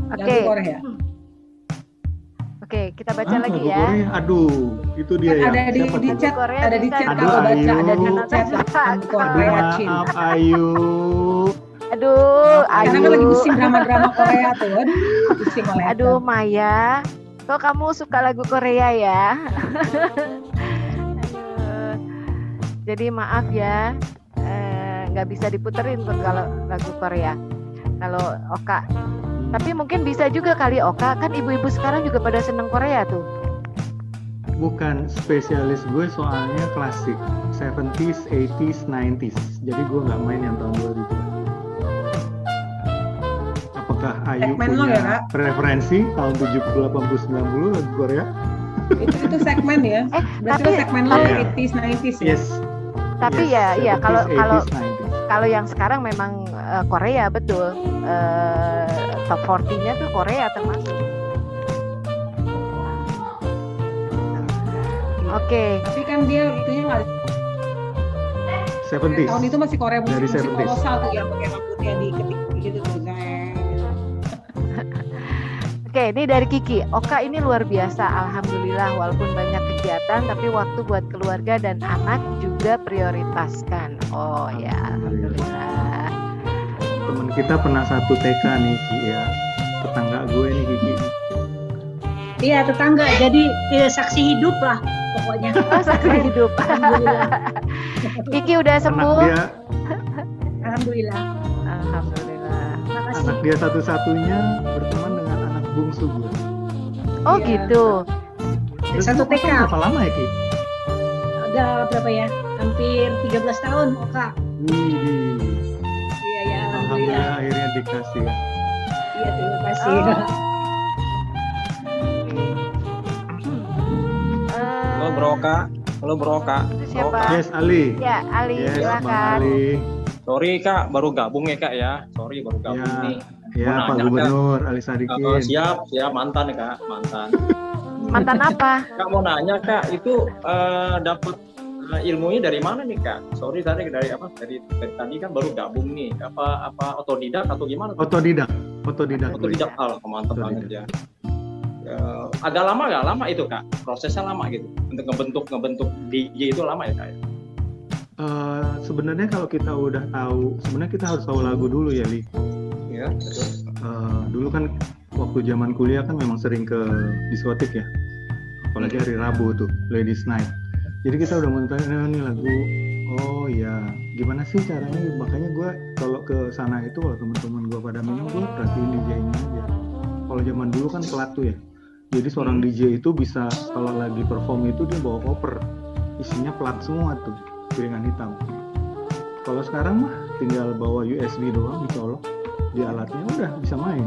Speaker 3: Lagu
Speaker 2: Oke.
Speaker 3: Korea.
Speaker 2: Oke, kita baca lagi
Speaker 4: lagu
Speaker 2: ya.
Speaker 4: Korea? Aduh, itu dia ya.
Speaker 3: Ada di
Speaker 4: Siapa tuh?
Speaker 3: chat,
Speaker 2: Korea
Speaker 3: ada di
Speaker 2: bisa
Speaker 3: chat
Speaker 2: nih.
Speaker 3: kalau baca,
Speaker 4: Aduh,
Speaker 3: ada di
Speaker 4: Ayu.
Speaker 3: chat lagu Korea Chin.
Speaker 4: Maaf, Ayu.
Speaker 2: Aduh,
Speaker 3: Karena
Speaker 2: Ayu.
Speaker 3: kan lagi musim drama-drama Korea tuh. Aduh, pusing oleh
Speaker 2: Aduh, Maya. Kok kamu suka lagu Korea ya? Aduh. Jadi maaf ya, nggak bisa diputerin tuh kalau lagu Korea. Kalau Oka. Tapi mungkin bisa juga kali Oka, kan ibu-ibu sekarang juga pada seneng Korea tuh.
Speaker 4: Bukan spesialis gue soalnya klasik 70s, 80s, 90s. Jadi gue nggak main yang tahun 2000. Apakah Ayu
Speaker 3: Segmen lo
Speaker 4: punya
Speaker 3: ya, Kak?
Speaker 4: preferensi tahun 70, 80, 90 lagu Korea?
Speaker 3: itu segmen ya. Berarti
Speaker 2: tapi-
Speaker 3: lo segmen lo
Speaker 4: Iya.
Speaker 3: 80s, 90s ya.
Speaker 4: Yes.
Speaker 2: Tapi
Speaker 4: Yes,
Speaker 2: ya
Speaker 4: 70s,
Speaker 2: kalau
Speaker 4: 80s, 90s.
Speaker 2: kalau yang sekarang memang Korea betul. Top 40-nya tuh Korea termasuk. Oke.
Speaker 3: Tapi kan dia itunya nggak
Speaker 4: 70s.
Speaker 3: tahun itu masih Korea
Speaker 4: Dari
Speaker 3: musik
Speaker 4: 70s.
Speaker 3: kolosal tuh yang pakai rambutnya diketik gitu tuh.
Speaker 2: Oke, ini dari Kiki. Oka ini luar biasa, alhamdulillah. Walaupun banyak kegiatan, tapi waktu buat keluarga dan anak juga prioritaskan. Oh ya, alhamdulillah.
Speaker 4: Temen kita pernah satu TK nih Ki ya. Tetangga gue nih Kiki.
Speaker 12: Iya, tetangga. Jadi saksi hidup lah pokoknya.
Speaker 2: Oh, saksi hidup.
Speaker 12: Alhamdulillah.
Speaker 2: Kiki udah sembuh.
Speaker 4: Anak dia,
Speaker 12: Alhamdulillah.
Speaker 2: Alhamdulillah.
Speaker 12: Makasih.
Speaker 4: anak dia satu-satunya berteman dengan anak bungsu gue.
Speaker 2: Oh
Speaker 12: Iya.
Speaker 2: gitu.
Speaker 4: Terus
Speaker 12: Satu
Speaker 4: lu pacaran
Speaker 12: TK.
Speaker 4: berapa lama ya Ki?
Speaker 12: Udah berapa ya? Hampir 13 tahun, Oka.
Speaker 4: Wih,
Speaker 12: Iya ya,
Speaker 4: alhamdulillah
Speaker 12: alhamdulillah.
Speaker 4: akhirnya dikasih ya.
Speaker 12: Iya, terima kasih.
Speaker 13: Halo Bro Oka. Halo Bro Oka.
Speaker 2: Itu siapa?
Speaker 4: Yes Ali.
Speaker 2: Ya, Ali,
Speaker 4: Yes, Bang
Speaker 2: silakan.
Speaker 4: Ali.
Speaker 13: Sorry Kak, baru gabung ya Kak ya. Sorry baru gabung
Speaker 4: Ya,
Speaker 13: nih.
Speaker 4: ya
Speaker 13: Mau
Speaker 4: Pak
Speaker 13: nanya,
Speaker 4: Gubernur Ali Sadikin.
Speaker 13: Siap mantan ya Kak, mantan.
Speaker 2: Mantan apa?
Speaker 13: Kak mau nanya Kak, itu dapat ilmunya dari mana nih Kak? Sorry tadi dari apa? Dari tadi kan baru gabung nih. Apa otodidak atau gimana?
Speaker 4: Otodidak.
Speaker 13: Otodidak. Mantap banget ya. Agak lama nggak? Lama itu Kak? Prosesnya lama gitu. Untuk ngebentuk DJ itu lama ya Kak?
Speaker 4: Sebenarnya kalau kita udah tahu, sebenarnya kita harus tahu lagu dulu ya Li.
Speaker 13: Iya, betul.
Speaker 4: Dulu kan waktu zaman kuliah kan memang sering ke diskotik ya, apalagi hari Rabu tuh Ladies Night. Jadi kita udah menonton nih lagu. Oh ya, gimana sih caranya? Makanya gue kalau ke sana itu kalau teman-teman gue pada minum, gue perhatiin DJ-nya aja. Kalau zaman dulu kan plat tuh ya. Jadi seorang DJ itu bisa kalau lagi perform itu dia bawa koper, isinya plat semua tuh, piringan hitam. Kalau sekarang mah tinggal bawa USB doang, dicolok di alatnya udah bisa main.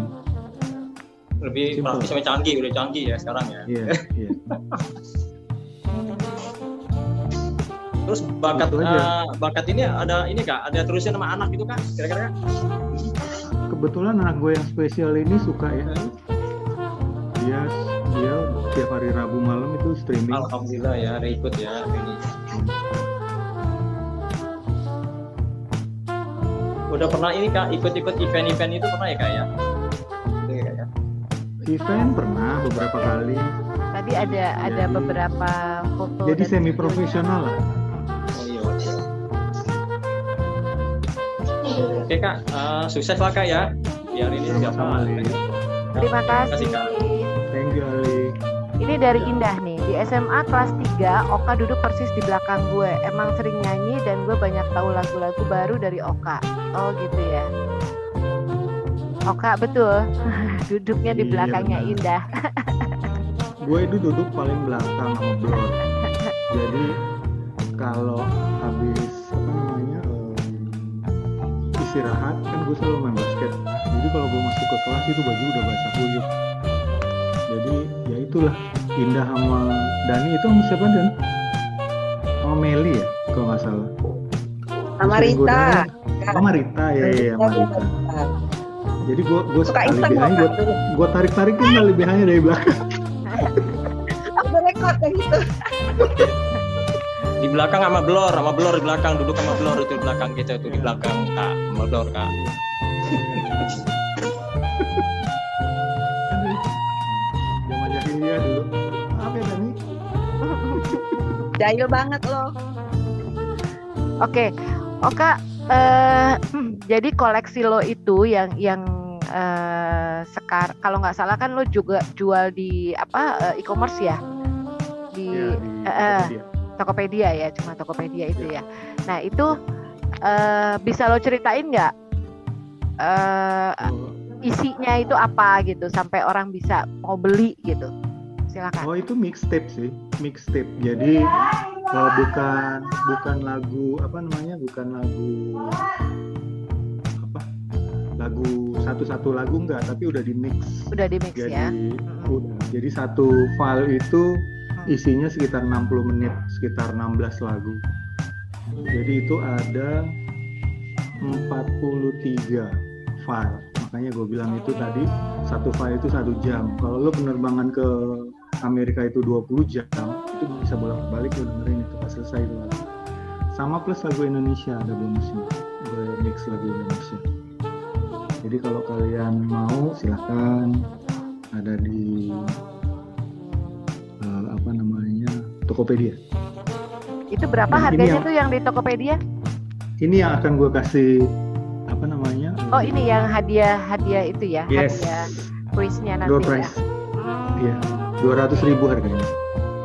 Speaker 13: Lebih
Speaker 4: Simple.
Speaker 13: praktis sama canggih, udah canggih ya sekarang ya.
Speaker 4: Iya, iya.
Speaker 13: Terus bakat
Speaker 4: Gitu aja.
Speaker 13: bakat ini ada ini Kak, ada terusin sama anak gitu Kak, kira-kira Kak?
Speaker 4: Kebetulan anak gue yang spesial ini suka ya. Dia tiap hari Rabu malam itu streaming.
Speaker 13: Alhamdulillah ya, ada ikut ya ini. Udah pernah ini Kak, ikut-ikut event-event itu pernah ya Kak ya? Itu ya Kak ya?
Speaker 4: Event pernah beberapa kali.
Speaker 2: Tadi ada beberapa foto.
Speaker 4: Jadi
Speaker 2: dan
Speaker 4: semi
Speaker 2: videonya.
Speaker 4: profesional lah.
Speaker 13: Oh iya. Oke Kak, sukses lah Kak ya. Biar ini
Speaker 4: Sama-sama, Ali.
Speaker 2: Terima kasih.
Speaker 13: Kak.
Speaker 4: Thank you Ali.
Speaker 2: Ini dari Indah nih. Di SMA kelas 3, Oka duduk persis di belakang gue. Emang sering nyanyi dan gue banyak tahu lagu-lagu baru dari Oka. Oh gitu ya. Oka betul. Duduknya di
Speaker 4: Iya,
Speaker 2: belakangnya
Speaker 4: benar.
Speaker 2: Indah.
Speaker 4: Gue itu duduk paling belakang sama Blor. Jadi kalau habis apa namanya istirahat kan gue selalu main basket. Jadi kalau gue masuk ke kelas itu baju udah basah kuyup. Jadi ya itulah Indah sama Dani itu sama siapa Dan? Sama Meli ya kalau nggak salah.
Speaker 14: Sama Rita.
Speaker 4: Sama Rita ya sama Rita. Jadi gue sekali BH-nya gue tarik-tarikin kali BH-nya dari belakang.
Speaker 14: Aku rekod kayak gitu.
Speaker 13: Di belakang sama blor di belakang, duduk sama blor itu di belakang kita itu di belakang Kak, sama blor Kak.
Speaker 4: Zaman jahiliyah dulu. Apa ya Dani?
Speaker 14: Jahil banget loh.
Speaker 2: Oke, Oka, jadi koleksi lo itu yang sekarang kalau nggak salah kan lo juga jual di e-commerce ya di Tokopedia ya, cuma Tokopedia itu ya. Nah itu bisa lo ceritain nggak isinya itu apa gitu sampai orang bisa mau beli gitu? Silakan.
Speaker 4: Oh itu mixtape sih, mixtape. Jadi bukan lagu lagu satu-satu lagu enggak, tapi udah di mix.
Speaker 2: Udah di mix ya.
Speaker 4: Udah. Jadi satu file itu isinya sekitar 60 menit, sekitar 16 lagu. Jadi itu ada 43 file. Makanya gue bilang itu tadi satu file itu 1 jam. Kalau lo penerbangan ke Amerika itu 20 jam, itu bisa bolak-balik lo dengerin itu pas selesai itu. Sama plus lagu Indonesia ada bonusnya. Gue mix lagu Indonesia. Jadi kalau kalian mau silakan, ada di Tokopedia.
Speaker 2: Itu berapa harganya tuh yang di Tokopedia?
Speaker 4: Ini yang akan gue kasih
Speaker 2: Oh ini yang hadiah itu ya,
Speaker 4: yes.
Speaker 2: Hadiah kuisnya nanti
Speaker 4: Door prize. Iya, 200.000 harganya.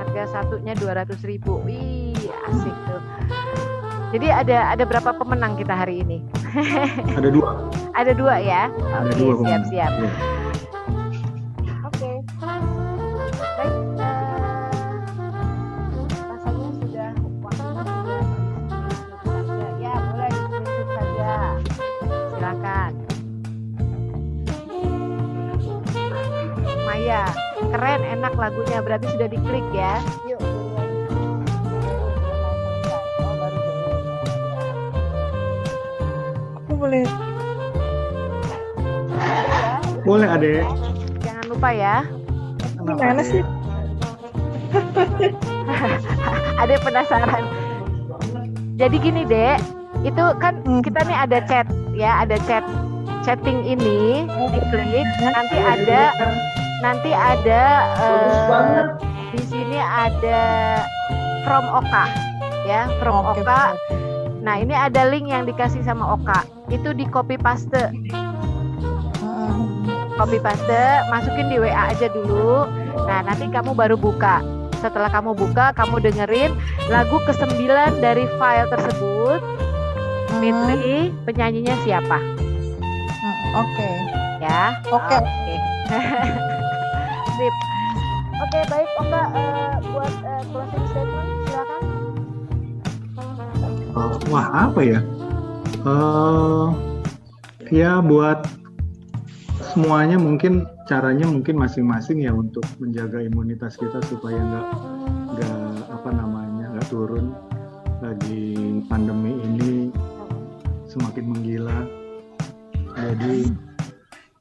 Speaker 2: Harga satunya 200.000. Wih, asik tuh. Jadi ada berapa pemenang kita hari ini?
Speaker 4: Ada 2.
Speaker 2: Ada 2 ya?
Speaker 4: Ada
Speaker 2: Oke,
Speaker 4: 2
Speaker 2: siap-siap.
Speaker 4: Yeah.
Speaker 2: Oke. Baik. Rasanya sudah waktunya saja. Ya, boleh ditutup saja. Silakan. Maya, keren, enak lagunya. Berarti sudah diklik ya. Yuk.
Speaker 14: Boleh.
Speaker 4: Boleh Adek.
Speaker 2: Jangan lupa ya.
Speaker 14: Gimana sih?
Speaker 2: Adek penasaran. Jadi gini Dek, itu kan kita nih ada chat ya, ada chatting ini diklik, nanti ada di sini ada from Oka ya, from Oka. Nah ini ada link yang dikasih sama Oka, itu di copy paste, masukin di WA aja dulu. Nah nanti kamu baru buka. Setelah kamu buka, kamu dengerin lagu ke-9 dari file tersebut. Fitri, penyanyinya siapa?
Speaker 14: Oke.
Speaker 2: Ya.
Speaker 14: Oke.
Speaker 2: Sip. Oke, baik Oka, buat closing statement silakan.
Speaker 4: Wah apa ya? Ya buat semuanya mungkin caranya mungkin masing-masing ya untuk menjaga imunitas kita supaya nggak turun. Lagi pandemi ini semakin menggila. Jadi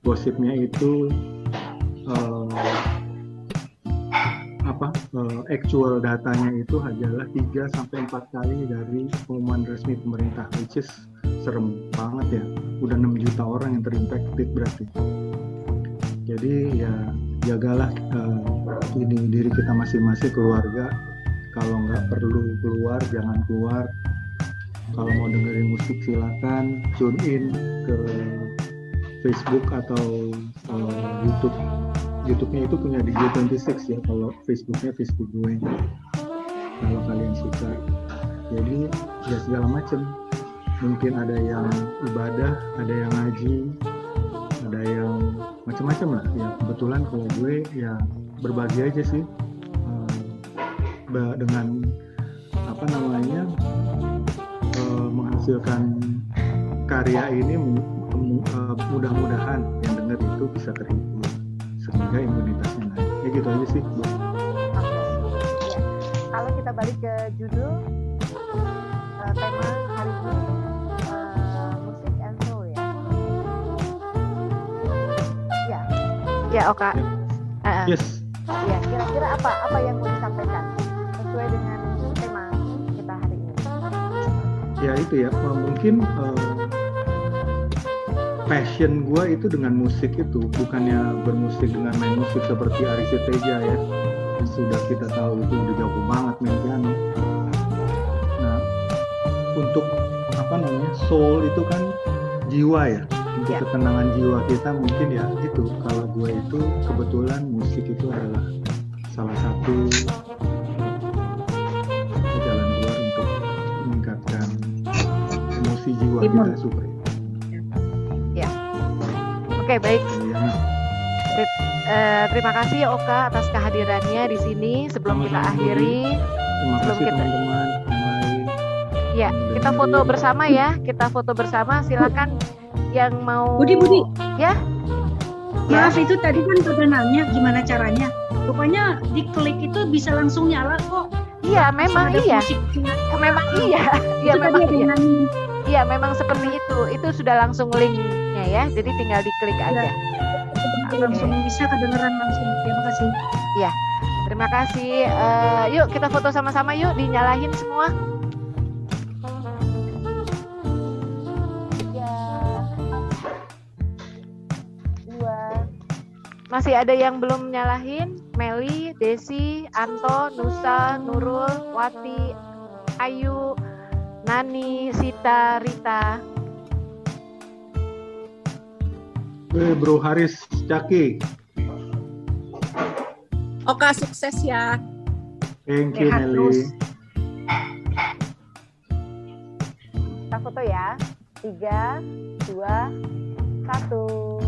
Speaker 4: gosipnya itu actual datanya itu adalah 3-4 kali dari pengumuman resmi pemerintah, which is serem banget ya. Udah 6 juta orang yang terinfekted berarti. Jadi ya jagalah ini diri kita masing-masing, keluarga. Kalau nggak perlu keluar jangan keluar. Kalau mau dengerin musik silakan tune in ke Facebook atau YouTube. YouTube-nya itu punya DJ26 ya, kalau Facebook-nya Facebook gue. Kalau kalian suka. Jadi ya segala macam. Mungkin ada yang ibadah, ada yang ngaji, ada yang macam-macam lah. Ya kebetulan kalau gue ya berbagi aja sih dengan menghasilkan karya ini. Mudah-mudahan yang dengar itu bisa terhibur sehingga imunitasnya naik. Ya gitu aja sih.
Speaker 2: Oke. Ya. Kalau kita balik ke judul tema hari ini musik and soul ya. Ya. Ya, Oka.
Speaker 4: Yes.
Speaker 2: Ya, kira-kira apa yang mau disampaikan sesuai dengan tema kita hari ini?
Speaker 4: Ya itu ya, mungkin passion gue itu dengan musik itu bukannya bermusik dengan main musik seperti Aris Teja ya, yang sudah kita tahu itu udah jago banget main piano. Nah, untuk soul itu kan jiwa ya, untuk ketenangan jiwa kita mungkin ya itu. Kalau gue itu kebetulan musik itu adalah salah satu jalan keluar untuk meningkatkan emosi jiwa kita supaya.
Speaker 2: Oke, baik. Terima kasih Oka atas kehadirannya di sini. Sebelum kita akhiri,
Speaker 4: teman-teman.
Speaker 2: Ya, kita foto bersama ya. Kita foto bersama. Silakan yang mau.
Speaker 12: Budi.
Speaker 2: Ya.
Speaker 12: Maaf, itu tadi kan pada nanya gimana caranya. Rupanya diklik itu bisa langsung nyala kok.
Speaker 2: Iya, memang iya. Memang iya. Iya, memang iya. Iya, memang seperti itu. Itu sudah langsung linknya ya. Jadi tinggal diklik aja.
Speaker 12: Langsung bisa kedengeran langsung. Terima kasih.
Speaker 2: Iya. Terima kasih. Yuk kita foto sama-sama yuk. Dinyalahin semua. 3, 2. Masih ada yang belum nyalahin? Meli, Desi, Anto, Nusa, Nurul, Wati, Ayu, Nani, Sita, Rita.
Speaker 4: Bro Haris Caki.
Speaker 14: Oka sukses ya.
Speaker 4: Thank you Meli.
Speaker 2: Kita foto ya. 3, 2, 1.